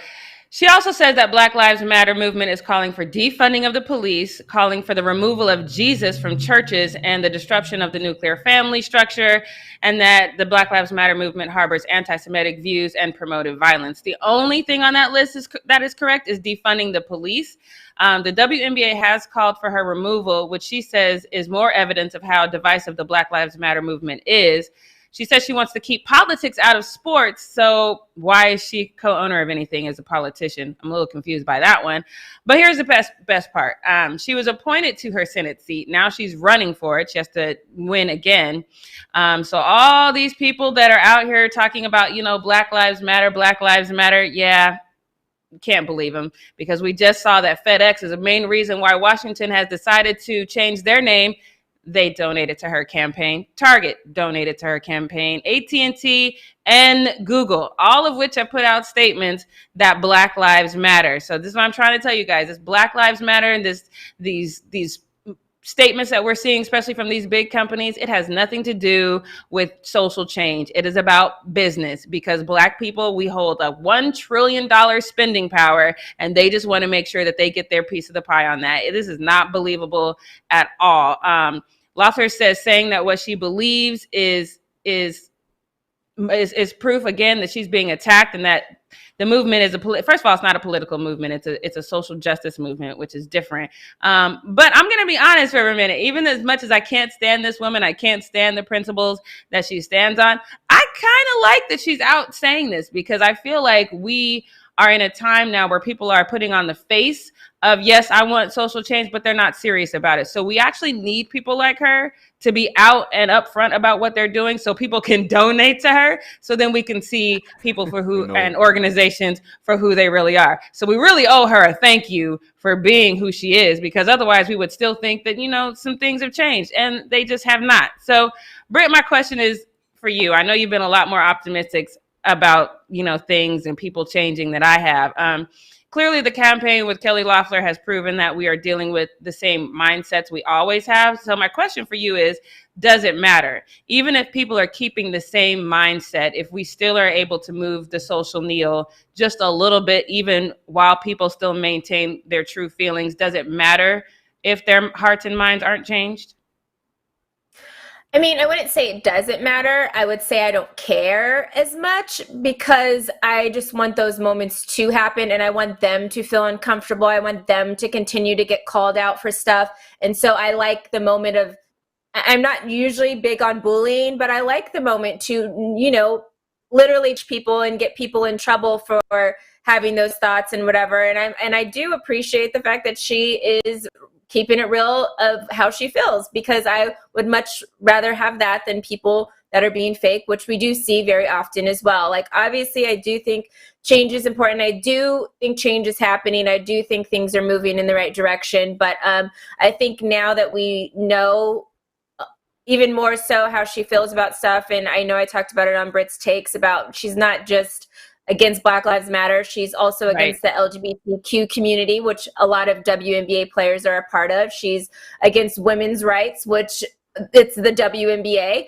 she also says that Black Lives Matter movement is calling for defunding of the police, calling for the removal of Jesus from churches and the disruption of the nuclear family structure, and that the Black Lives Matter movement harbors anti-Semitic views and promoted violence. The only thing on that list that is correct is defunding the police. The WNBA has called for her removal, which she says is more evidence of how divisive the Black Lives Matter movement is. She says she wants to keep politics out of sports. So why is she co-owner of anything as a politician? I'm a little confused by that one. But here's the best part. She was appointed to her Senate seat. Now she's running for it. She has to win again. So all these people that are out here talking about, Black Lives Matter. Yeah, can't believe them, because we just saw that FedEx is the main reason why Washington has decided to change their name. They donated to her campaign. Target donated to her campaign. AT&T and Google, all of which have put out statements that Black Lives Matter. So this is what I'm trying to tell you guys. This Black Lives Matter and these statements that we're seeing, especially from these big companies, it has nothing to do with social change. It is about business, because Black people, we hold a $1 trillion spending power, and they just want to make sure that they get their piece of the pie on that. This is not believable at all. Loeffler says saying that what she believes is proof again that she's being attacked, and that the movement is first of all, it's not a political movement. It's a social justice movement, which is different. But I'm going to be honest for a minute. Even as much as I can't stand this woman, I can't stand the principles that she stands on, I kind of like that she's out saying this, because I feel like we are in a time now where people are putting on the face of, yes, I want social change, but they're not serious about it. So we actually need people like her to be out and upfront about what they're doing, so people can donate to her, so then we can see people for who and organizations for who they really are. So we really owe her a thank you for being who she is, because otherwise we would still think that, some things have changed, and they just have not. So Britt, my question is for you. I know you've been a lot more optimistic about, things and people changing than I have. Clearly, the campaign with Kelly Loeffler has proven that we are dealing with the same mindsets we always have. So my question for you is, does it matter? Even if people are keeping the same mindset, if we still are able to move the social needle just a little bit, even while people still maintain their true feelings, does it matter if their hearts and minds aren't changed? I mean, I wouldn't say it doesn't matter. I would say I don't care as much, because I just want those moments to happen, and I want them to feel uncomfortable. I want them to continue to get called out for stuff. And so I like the moment of, I'm not usually big on bullying, but I like the moment to, literally people and get people in trouble for having those thoughts and whatever. And I do appreciate the fact that she is keeping it real of how she feels, because I would much rather have that than people that are being fake, which we do see very often as well. Like, obviously, I do think change is important. I do think change is happening. I do think things are moving in the right direction. But I think now that we know even more so how she feels about stuff, and I know I talked about it on Britt's Takes about she's not just against Black Lives Matter. She's also against the LGBTQ community, which a lot of WNBA players are a part of. She's against women's rights, which it's the WNBA.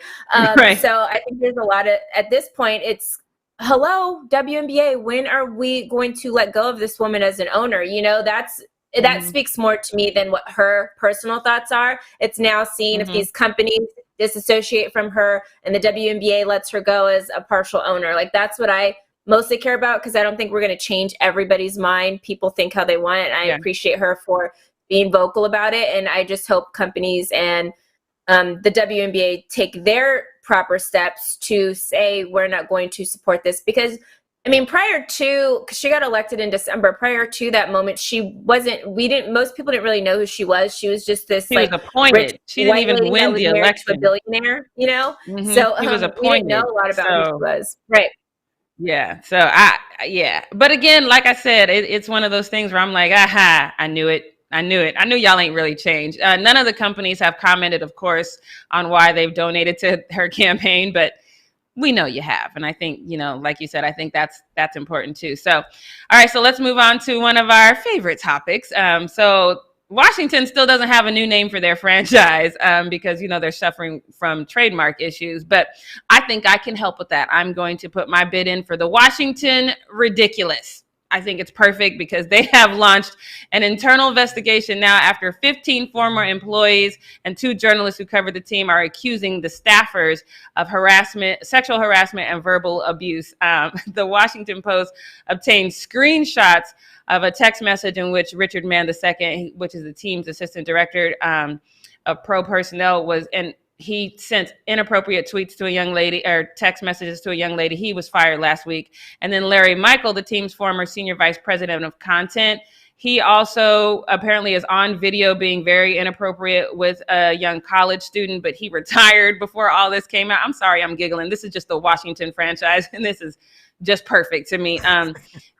So I think there's a lot of, at this point, it's, hello, WNBA, when are we going to let go of this woman as an owner? That's that speaks more to me than what her personal thoughts are. It's now seeing if these companies disassociate from her and the WNBA lets her go as a partial owner. Like, that's what I mostly care about, because I don't think we're going to change everybody's mind. People think how they want, and I appreciate her for being vocal about it. And I just hope companies and the WNBA take their proper steps to say, we're not going to support this. Because I mean, prior to, because she got elected in December, prior to that moment, most people didn't really know who she was. She was just this, she was appointed. She didn't even win the election. A billionaire, you know? So she was appointed. We didn't know a lot about who she was. Right. Yeah. So but again, like I said, it's one of those things where I'm like, aha, I knew it. I knew y'all ain't really changed. None of the companies have commented, of course, on why they've donated to her campaign, but we know you have. And I think, like you said, I think that's important too. So, all right, so let's move on to one of our favorite topics. So Washington still doesn't have a new name for their franchise because, they're suffering from trademark issues, but I think I can help with that. I'm going to put my bid in for the Washington Ridiculous. I think it's perfect because they have launched an internal investigation now after 15 former employees and 2 journalists who covered the team are accusing the staffers of sexual harassment and verbal abuse. The Washington Post obtained screenshots of a text message in which Richard Mann II, which is the team's assistant director of pro personnel, he sent inappropriate tweets to a young lady or text messages to a young lady. He was fired last week. And then Larry Michael, the team's former senior vice president of content, he also apparently is on video being very inappropriate with a young college student, but he retired before all this came out. I'm sorry, I'm giggling. This is just the Washington franchise, and this is just perfect to me.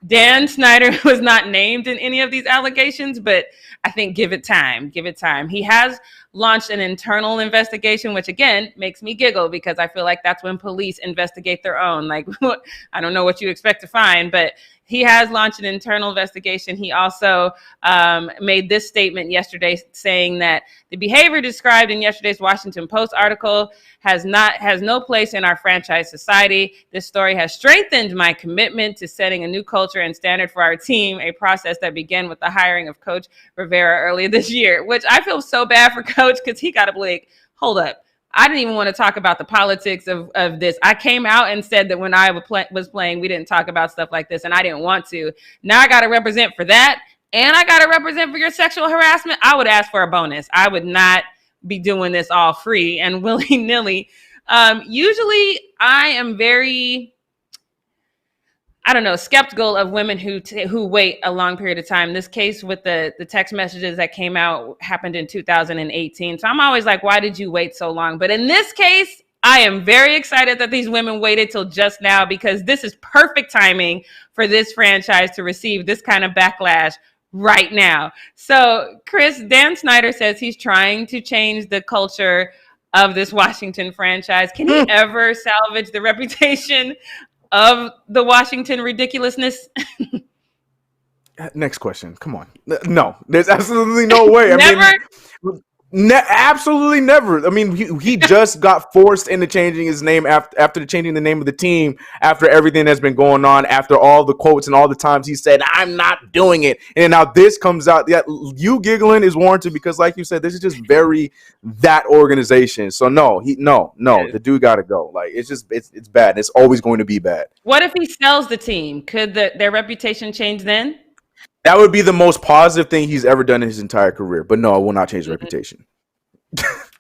Dan Snyder was not named in any of these allegations, but I think give it time. He has launched an internal investigation, which again makes me giggle because I feel like that's when police investigate their own. Like, I don't know what you expect to find, but he has launched an internal investigation. He also made this statement yesterday saying that the behavior described in yesterday's Washington Post article has no place in our franchise society. This story has strengthened my commitment to setting a new culture and standard for our team, a process that began with the hiring of Coach Rivera earlier this year, which I feel so bad for Coach because he got to be like, hold up. I didn't even want to talk about the politics of this. I came out and said that when I was playing, we didn't talk about stuff like this, and I didn't want to. Now I got to represent for that, and I got to represent for your sexual harassment. I would ask for a bonus. I would not be doing this all free and willy-nilly. Usually I am very, skeptical of women who wait a long period of time. This case with the text messages that came out happened in 2018. So I'm always like, why did you wait so long? But in this case, I am very excited that these women waited till just now because this is perfect timing for this franchise to receive this kind of backlash right now. So Chris, Dan Snyder says he's trying to change the culture of this Washington franchise. Can he ever salvage the reputation of the Washington ridiculousness? Next question. Come on. No, there's absolutely no way. Never? Absolutely never. I mean, he just got forced into changing his name after changing the name of the team, after everything that's been going on, after all the quotes and all the times he said, I'm not doing it. And now this comes out. Yeah, you giggling is warranted because, like you said, this is just very that organization. So no, the dude got to go. Like, it's just, it's bad. It's always going to be bad. What if he sells the team? Could their reputation change then? That would be the most positive thing he's ever done in his entire career. But no, it will not change the reputation.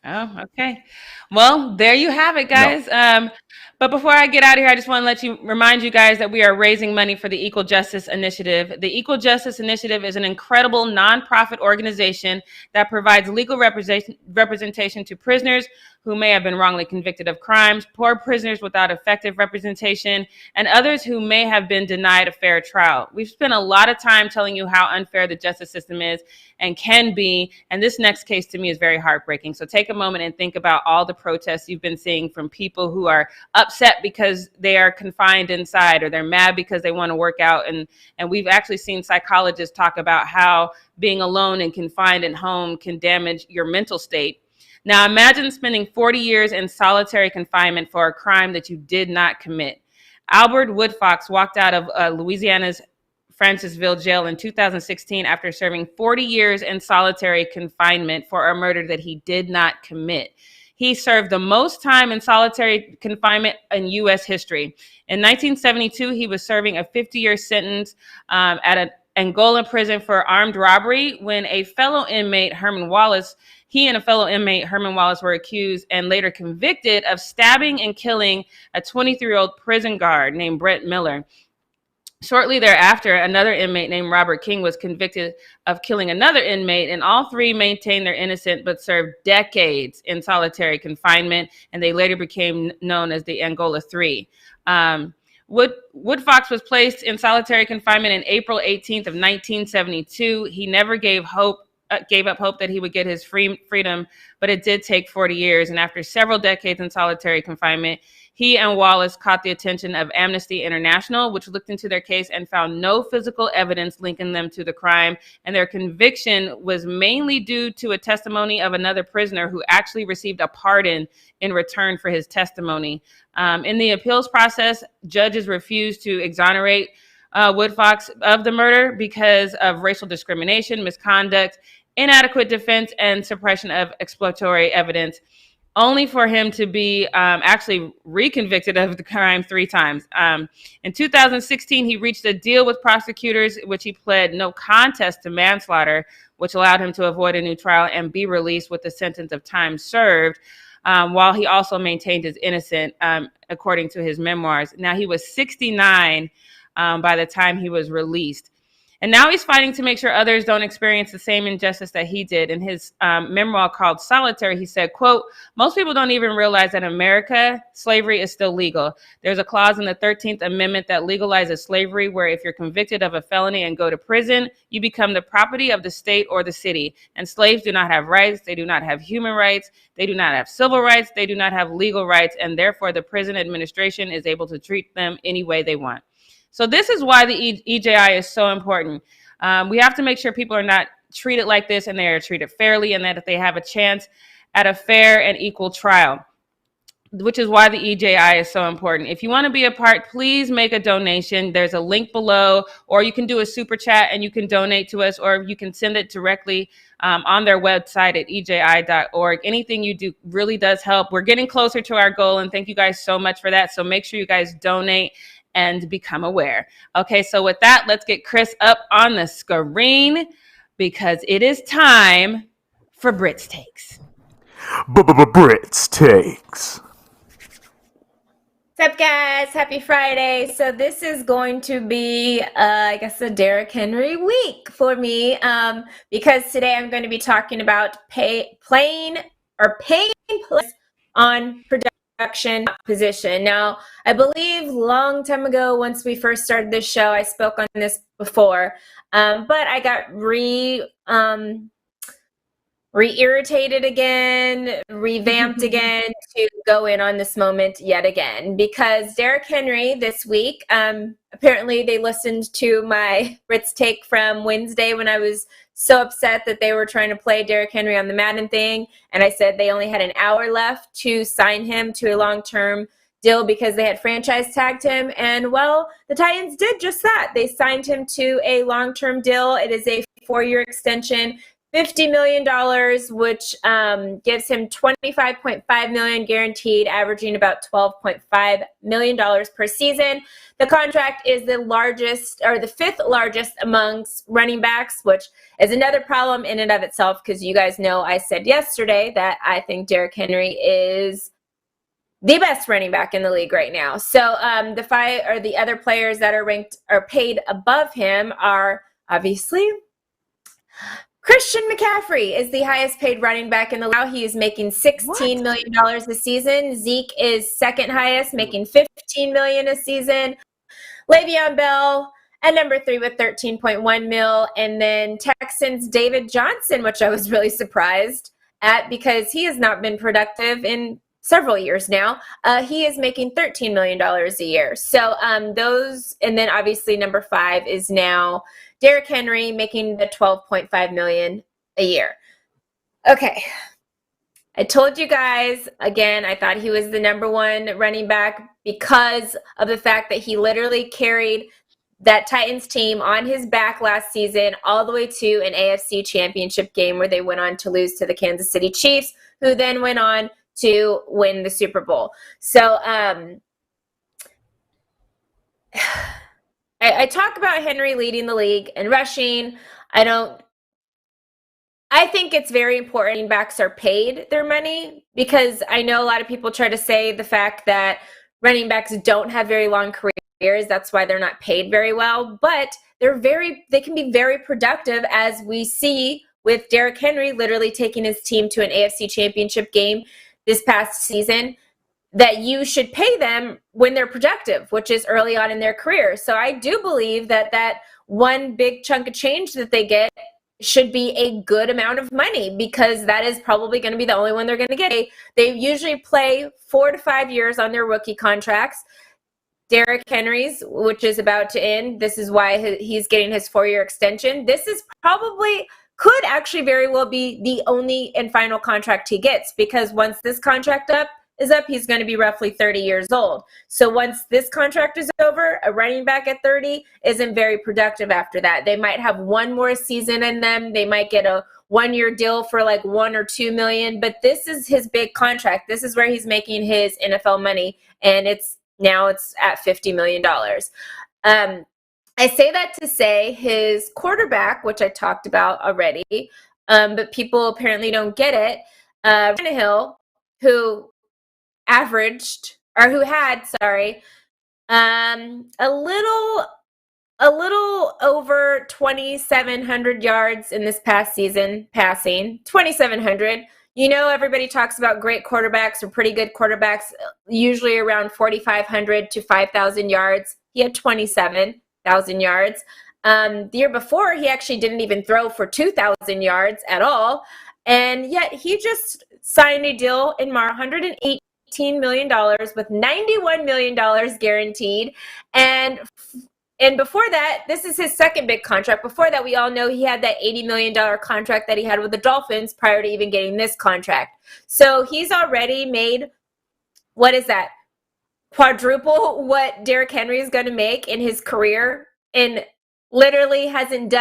Oh, okay. Well, there you have it, guys. No. But before I get out of here, I just want to remind you guys that we are raising money for the Equal Justice Initiative. The Equal Justice Initiative is an incredible nonprofit organization that provides legal representation to prisoners who may have been wrongly convicted of crimes, poor prisoners without effective representation, and others who may have been denied a fair trial. We've spent a lot of time telling you how unfair the justice system is and can be, and this next case to me is very heartbreaking. So take a moment and think about all the protests you've been seeing from people who are upset because they are confined inside, or they're mad because they want to work out. And we've actually seen psychologists talk about how being alone and confined at home can damage your mental state. Now, imagine spending 40 years in solitary confinement for a crime that you did not commit. Albert Woodfox walked out of Louisiana's Francisville Jail in 2016 after serving 40 years in solitary confinement for a murder that he did not commit. He served the most time in solitary confinement in U.S. history. In 1972, he was serving a 50-year sentence at an Angola prison for armed robbery when he and a fellow inmate, Herman Wallace, were accused and later convicted of stabbing and killing a 23-year-old prison guard named Brett Miller. Shortly thereafter, another inmate named Robert King was convicted of killing another inmate, and all three maintained their innocence but served decades in solitary confinement, and they later became known as the Angola Three. Wood Fox was placed in solitary confinement in April 18th of 1972. He never gave up hope that he would get his freedom, but it did take 40 years, and after several decades in solitary confinement, he and Wallace caught the attention of Amnesty International, which looked into their case and found no physical evidence linking them to the crime. And their conviction was mainly due to a testimony of another prisoner who actually received a pardon in return for his testimony. In the appeals process, judges refused to exonerate Wood Fox of the murder because of racial discrimination, misconduct, inadequate defense, and suppression of exploratory evidence, only for him to be actually reconvicted of the crime 3 times. In 2016, he reached a deal with prosecutors, which he pled no contest to manslaughter, which allowed him to avoid a new trial and be released with a sentence of time served, while he also maintained his innocence, according to his memoirs. Now, he was 69 by the time he was released. And now he's fighting to make sure others don't experience the same injustice that he did. In his memoir called Solitary, he said, quote, "Most people don't even realize that in America, slavery is still legal. There's a clause in the 13th Amendment that legalizes slavery where if you're convicted of a felony and go to prison, you become the property of the state or the city. And slaves do not have rights. They do not have human rights. They do not have civil rights. They do not have legal rights. And therefore, the prison administration is able to treat them any way they want." So this is why the EJI is so important. We have to make sure people are not treated like this and they are treated fairly and that they have a chance at a fair and equal trial, which is why the EJI is so important. If you want to be a part, please make a donation. There's a link below, or you can do a super chat and you can donate to us, or you can send it directly on their website at eji.org. Anything you do really does help. We're getting closer to our goal, and thank you guys so much for that. So make sure you guys donate and become aware. Okay, so with that, let's get Chris up on the screen because it is time for Brit's Takes. Brit's Takes. What's up, guys? Happy Friday. So this is going to be, I guess, a Derrick Henry week for me because today I'm going to be talking about paying plus on production position. Now, I believe long time ago, once we first started this show, I spoke on this before, but I got re-irritated again, revamped again to go in on this moment yet again, because Derrick Henry this week, apparently they listened to my Brit's Take from Wednesday when I was so upset that they were trying to play Derrick Henry on the Madden thing. And I said they only had an hour left to sign him to a long-term deal because they had franchise tagged him. And well, the Titans did just that. They signed him to a long-term deal. It is a 4-year extension, $50 million, which gives him $25.5 million guaranteed, averaging about $12.5 million per season. The contract is the largest, or the 5th largest amongst running backs, which is another problem in and of itself, because you guys know I said yesterday that I think Derrick Henry is the best running back in the league right now. So the other players that are ranked or paid above him are obviously Christian McCaffrey is the highest paid running back in the league. He is making $16 million a season. Zeke is second highest, making $15 million a season. Le'Veon Bell at number 3 with $13.1 million. And then Texans David Johnson, which I was really surprised at because he has not been productive in several years now. He is making $13 million a year. So those, and then obviously number 5 is now Derrick Henry, making the $12.5 million a year. Okay. I told you guys, again, I thought he was the number 1 running back because of the fact that he literally carried that Titans team on his back last season all the way to an AFC championship game where they went on to lose to the Kansas City Chiefs, who then went on to win the Super Bowl. So I talk about Henry leading the league and rushing. I think it's very important running backs are paid their money, because I know a lot of people try to say the fact that running backs don't have very long careers. That's why they're not paid very well, but they can be very productive, as we see with Derrick Henry literally taking his team to an AFC championship game this past season, that you should pay them when they're productive, which is early on in their career. So I do believe that one big chunk of change that they get should be a good amount of money, because that is probably going to be the only one they're going to get. They usually play 4 to 5 years on their rookie contracts. Derrick Henry's, which is about to end, this is why he's getting his 4-year extension. This is could actually very well be the only and final contract he gets, because once this contract is up, he's going to be roughly 30 years old. So once this contract is over, a running back at 30 isn't very productive after that. They might have one more season in them. They might get a 1-year deal for like $1 or $2 million, but this is his big contract. This is where he's making his NFL money, and it's at $50 million. I say that to say his quarterback, which I talked about already, but people apparently don't get it, Tannehill, who had a little over 2,700 yards in this past season passing. 2,700. You know, everybody talks about great quarterbacks or pretty good quarterbacks, usually around 4,500 to 5,000 yards. He had 27,000 yards. The year before, he actually didn't even throw for 2,000 yards at all. And yet he just signed a deal in March, $118 million with $91 million guaranteed. And before that, this is his second big contract. Before that, we all know he had that $80 million contract that he had with the Dolphins prior to even getting this contract. So he's already made, what is that? Quadruple what Derrick Henry is going to make in his career, and literally I don't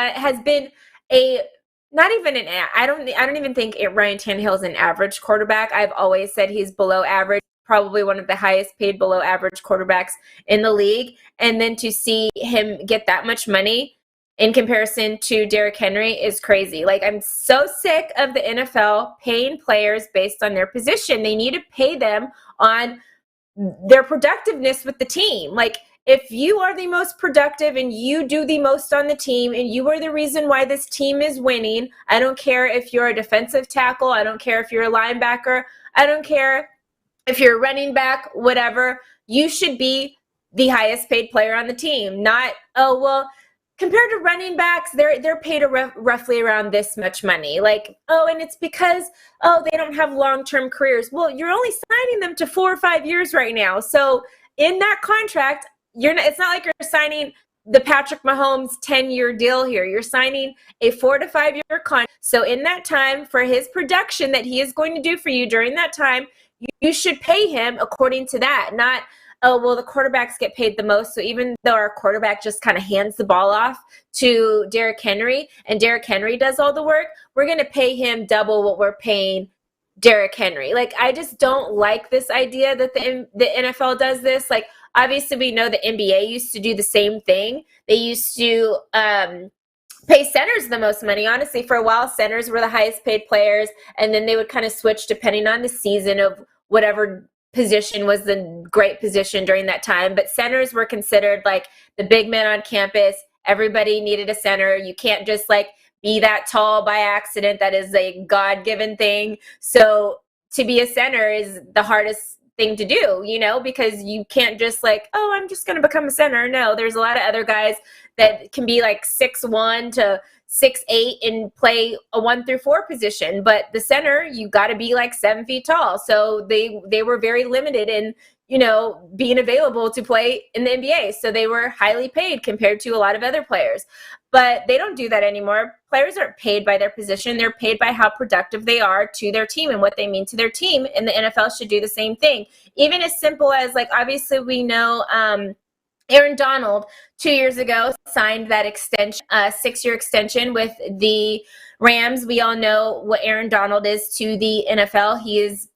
even think Ryan Tannehill is an average quarterback. I've always said he's below average, probably one of the highest paid below average quarterbacks in the league. And then to see him get that much money in comparison to Derrick Henry is crazy. Like, I'm so sick of the NFL paying players based on their position. They need to pay them on their productiveness with the team. Like, if you are the most productive and you do the most on the team and you are the reason why this team is winning, I don't care if you're a defensive tackle, I don't care if you're a linebacker, I don't care if you're a running back, whatever, you should be the highest paid player on the team. Not, oh, well, compared to running backs, they're paid roughly around this much money. Like, oh, and it's because, oh, they don't have long-term careers. Well, you're only signing them to 4 or 5 years right now. So in that contract, it's not like you're signing the Patrick Mahomes 10-year deal here. You're signing a 4 to 5 year contract. So in that time, for his production that he is going to do for you during that time, you should pay him according to that, not, oh, well, the quarterbacks get paid the most. So even though our quarterback just kind of hands the ball off to Derrick Henry and Derrick Henry does all the work, we're going to pay him double what we're paying Derrick Henry. Like, I just don't like this idea that the NFL does this. Like, obviously we know the NBA used to do the same thing. They used to pay centers the most money. Honestly, for a while, centers were the highest paid players, and then they would kind of switch depending on the season of whatever position was the great position during that time. But centers were considered like the big men on campus. Everybody needed a center. You can't just like be that tall by accident. That is a God-given thing. So to be a center is the hardest thing to do, you know, because you can't just like, oh, I'm just going to become a center. No, there's a lot of other guys that can be like 6'1" to 6'8" and play a 1 through 4 position. But the center, you got to be like 7 feet tall. So they were very limited in, you know, being available to play in the NBA. So they were highly paid compared to a lot of other players. But they don't do that anymore. Players aren't paid by their position. They're paid by how productive they are to their team and what they mean to their team. And the NFL should do the same thing. Even as simple as, like, obviously we know Aaron Donald 2 years ago signed that extension, 6-year extension with the Rams. We all know what Aaron Donald is to the NFL. He is,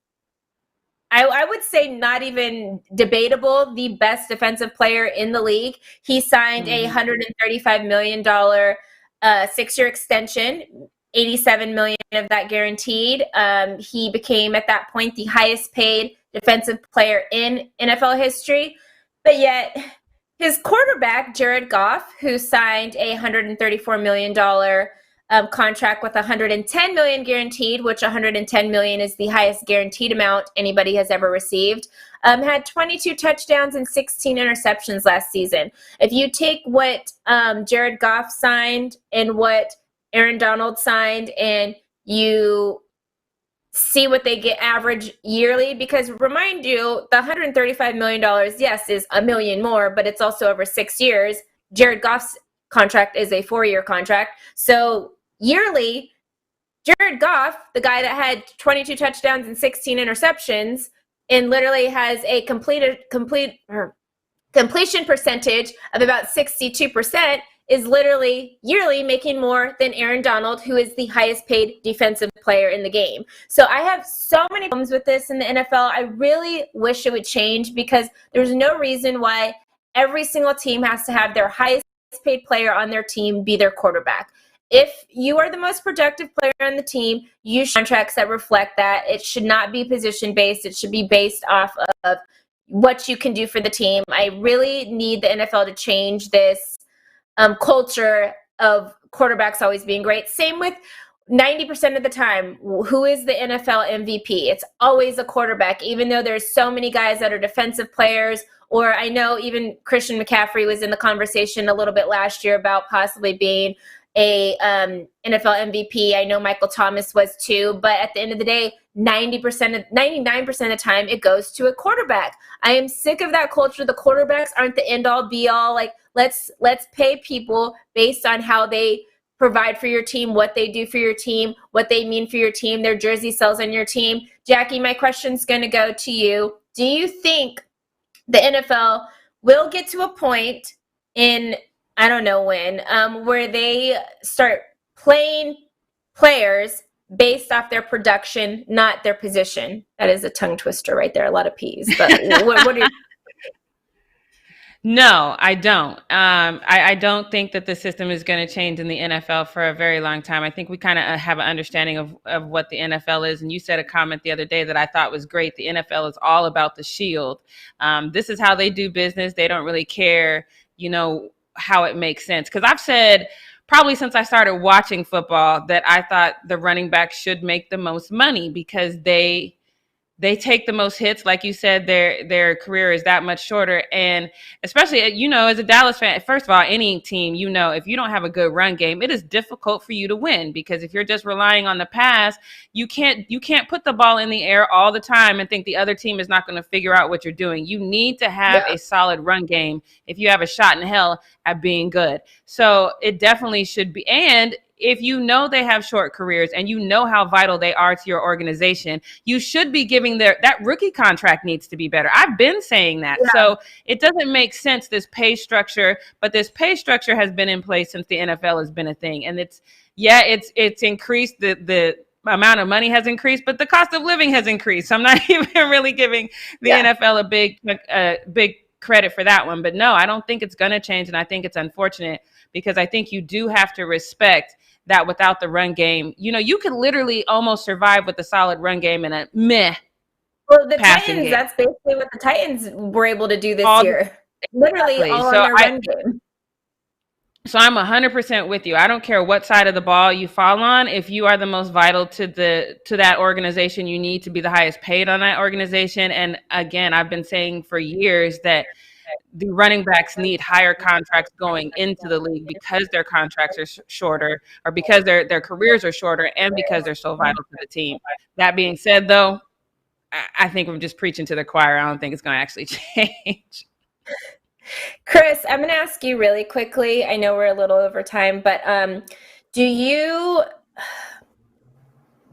I would say, not even debatable, the best defensive player in the league. He signed a $135 million 6-year extension, $87 million of that guaranteed. He became, at that point, the highest paid defensive player in NFL history. But yet, his quarterback, Jared Goff, who signed a $134 million contract with $110 million guaranteed, which $110 million is the highest guaranteed amount anybody has ever received, had 22 touchdowns and 16 interceptions last season. If you take what Jared Goff signed and what Aaron Donald signed, and you see what they get average yearly, because remind you, the $135 million, yes, is $1 million more, but it's also over 6 years. Jared Goff's contract is a 4-year contract. So yearly, Jared Goff, the guy that had 22 touchdowns and 16 interceptions, and literally has a completion percentage of about 62%, is literally yearly making more than Aaron Donald, who is the highest paid defensive player in the game. So I have so many problems with this in the NFL. I really wish it would change, because there's no reason why every single team has to have their highest paid player on their team be their quarterback. If you are the most productive player on the team, you should have contracts that reflect that. It should not be position based. It should be based off of what you can do for the team. I really need the NFL to change this culture of quarterbacks always being great. Same with 90% of the time, who is the NFL MVP? It's always a quarterback, even though there's so many guys that are defensive players. Or I know even Christian McCaffrey was in the conversation a little bit last year about possibly being a NFL MVP. I know Michael Thomas was too, but at the end of the day, 99% of the time, it goes to a quarterback. I am sick of that culture. The quarterbacks aren't the end all be all. Like, let's pay people based on how they provide for your team, what they do for your team, what they mean for your team, their jersey sells on your team. Jackie, my question's going to go to you. Do you think the NFL will get to a point in, I don't know when, where they start playing players based off their production, not their position? That is a tongue twister right there. A lot of P's. But what are you? No, I don't. I don't think that the system is going to change in the NFL for a very long time. I think we kind of have an understanding of what the NFL is. And you said a comment the other day that I thought was great. The NFL is all about the shield. This is how they do business. They don't really care, how it makes sense. Because I've said probably since I started watching football that I thought the running back should make the most money, because they take the most hits. Like you said, their career is that much shorter. And especially, as a Dallas fan, first of all, any team, if you don't have a good run game, it is difficult for you to win, because if you're just relying on the pass, you can't put the ball in the air all the time and think the other team is not going to figure out what you're doing. You need to have a solid run game if you have a shot in hell at being good. So it definitely should be. And if they have short careers and how vital they are to your organization, you should be giving that rookie contract needs to be better. I've been saying that. Yeah. So it doesn't make sense, this pay structure, but this pay structure has been in place since the NFL has been a thing. And it's increased, the amount of money has increased, but the cost of living has increased. So I'm not even really giving the NFL a big credit for that one. But no, I don't think it's going to change. And I think it's unfortunate, because I think you do have to respect that without the run game, you could literally almost survive with a solid run game and a meh. Well, the Titans, game. That's basically what the Titans were able to do this year. Literally all on their run game. So I'm 100% with you. I don't care what side of the ball you fall on. If you are the most vital to that organization, you need to be the highest paid on that organization. And again, I've been saying for years that the running backs need higher contracts going into the league, because their contracts are shorter, or because their careers are shorter, and because they're so vital to the team. That being said, though, I think we're just preaching to the choir. I don't think it's going to actually change. Chris, I'm going to ask you really quickly. I know we're a little over time, but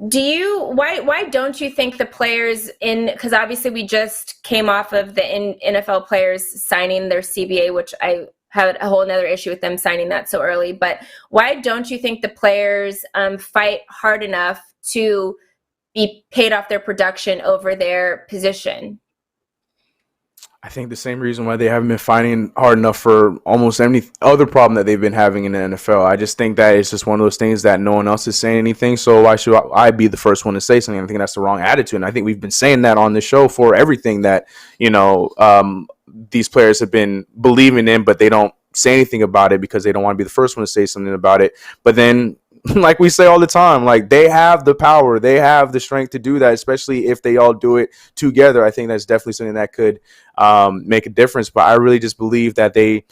why don't you think the players because obviously we just came off of the NFL players signing their CBA, which I had a whole nother issue with them signing that so early, but why don't you think the players fight hard enough to be paid off their production over their position? I think the same reason why they haven't been fighting hard enough for almost any other problem that they've been having in the NFL. I just think that it's just one of those things that no one else is saying anything. So why should I be the first one to say something? I think that's the wrong attitude. And I think we've been saying that on the show for everything that, these players have been believing in, but they don't say anything about it because they don't want to be the first one to say something about it. But then, like we say all the time, like they have the power, they have the strength to do that, especially if they all do it together. I think that's definitely something that could make a difference. But I really just believe that they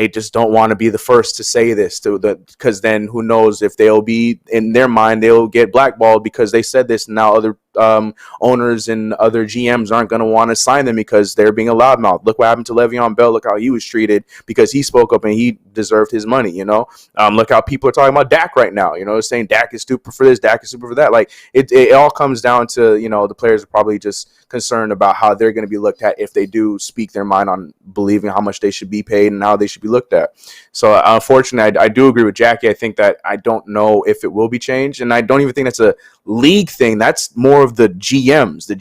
just don't want to be the first to say this because then who knows if they'll be in their mind, they'll get blackballed because they said this. And now other owners and other GMs aren't going to want to sign them because they're being a loudmouth. Look what happened to Le'Veon Bell. Look how he was treated because he spoke up and he deserved his money. Look how people are talking about Dak right now, saying Dak is stupid for this, Dak is stupid for that. Like it all comes down to, the players are probably just concerned about how they're going to be looked at if they do speak their mind on believing how much they should be paid and how they should be looked at. So unfortunately, I do agree with Jackie. I think that I don't know if it will be changed, and I don't even think that's a league thing. That's more of the GMs. A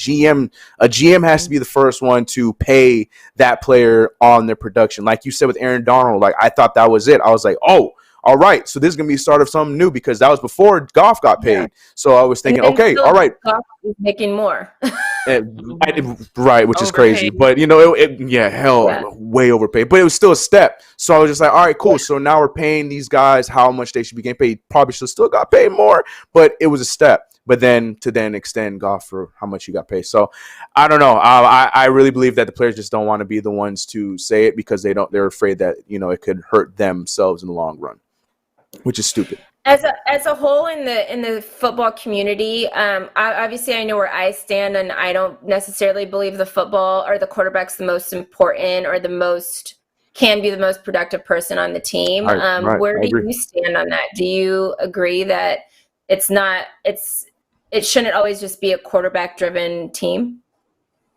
GM has to be the first one to pay that player on their production. Like you said with Aaron Donald, like I thought that was it. I was like, oh, all right, so this is going to be the start of something new because that was before Goff got paid. Yeah. So I was thinking, okay, all right. Goff is making more. Right, which is crazy. But, way overpaid. But it was still a step. So I was just like, all right, cool. So now we're paying these guys how much they should be getting paid. Probably should still got paid more, but it was a step. But then to extend Goff for how much you got paid. So I don't know. I really believe that the players just don't want to be the ones to say it because they're afraid that, it could hurt themselves in the long run, which is stupid. As a whole in the football community, obviously I know where I stand, and I don't necessarily believe the football or the quarterback's the most important or can be the most productive person on the team. Where do you stand on that? Do you agree that it shouldn't always just be a quarterback-driven team?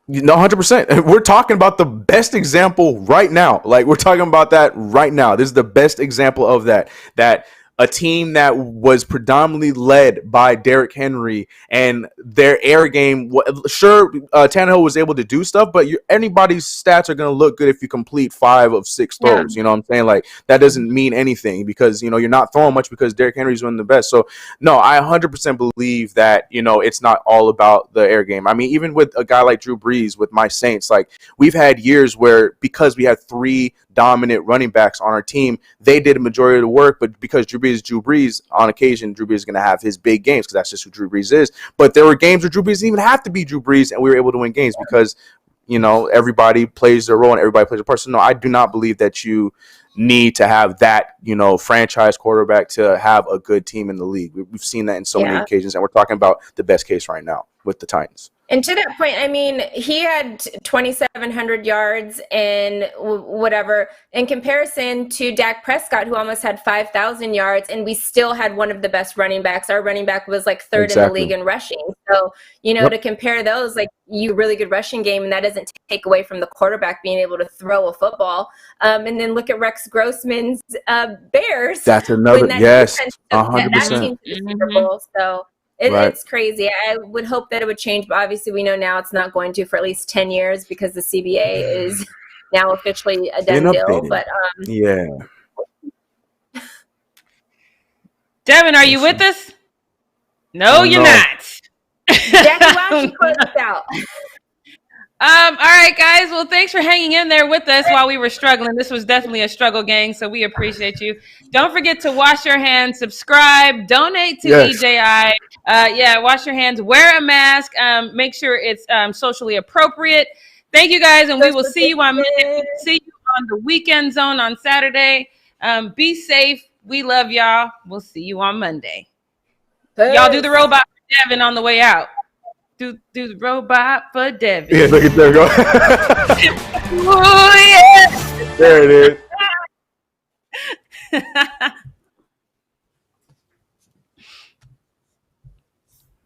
No, 100%. We're talking about the best example right now. Like, we're talking about that right now. This is the best example of that a team that was predominantly led by Derrick Henry and their air game. Sure, Tannehill was able to do stuff, but anybody's stats are going to look good if you complete 5 of 6 throws. You know what I'm saying? Like, that doesn't mean anything because, you're not throwing much because Derrick Henry's one of the best. So, no, I 100% believe that, it's not all about the air game. I mean, even with a guy like Drew Brees with my Saints, like, we've had years where because we had 3 dominant running backs on our team, they did a majority of the work, but because Drew Brees, on occasion, Drew Brees is going to have his big games because that's just who Drew Brees is. But there were games where Drew Brees didn't even have to be Drew Brees, and we were able to win games because, everybody plays their role and everybody plays a person. No, I do not believe that you need to have that, franchise quarterback to have a good team in the league. We've seen that in so many occasions, and we're talking about the best case right now with the Titans. And to that point, I mean, he had 2,700 yards and whatever in comparison to Dak Prescott, who almost had 5,000 yards, and we still had one of the best running backs. Our running back was like third in the league in rushing. So, to compare those, like, you really good rushing game, and that doesn't take away from the quarterback being able to throw a football. And then look at Rex Grossman's Bears. That's another, yes, 100%. That team's Super Bowl, so. It's crazy. I would hope that it would change, but obviously we know now it's not going to for at least 10 years because the CBA is now officially a done deal. But Devin, are you with us? No, you're not. Jackie, why don't you close us out? All right, guys. Well, thanks for hanging in there with us while we were struggling. This was definitely a struggle, gang, so we appreciate you. Don't forget to wash your hands, subscribe, donate to EJI. Wash your hands, wear a mask, make sure it's socially appropriate. Thank you, guys, and we will see you on Monday. See you on the Weekend Zone on Saturday. Be safe. We love y'all. We'll see you on Monday. Peace. Y'all do the robot for Devin on the way out. Do the robot for Devin. Yeah, look at there go. Oh, yes. There it is.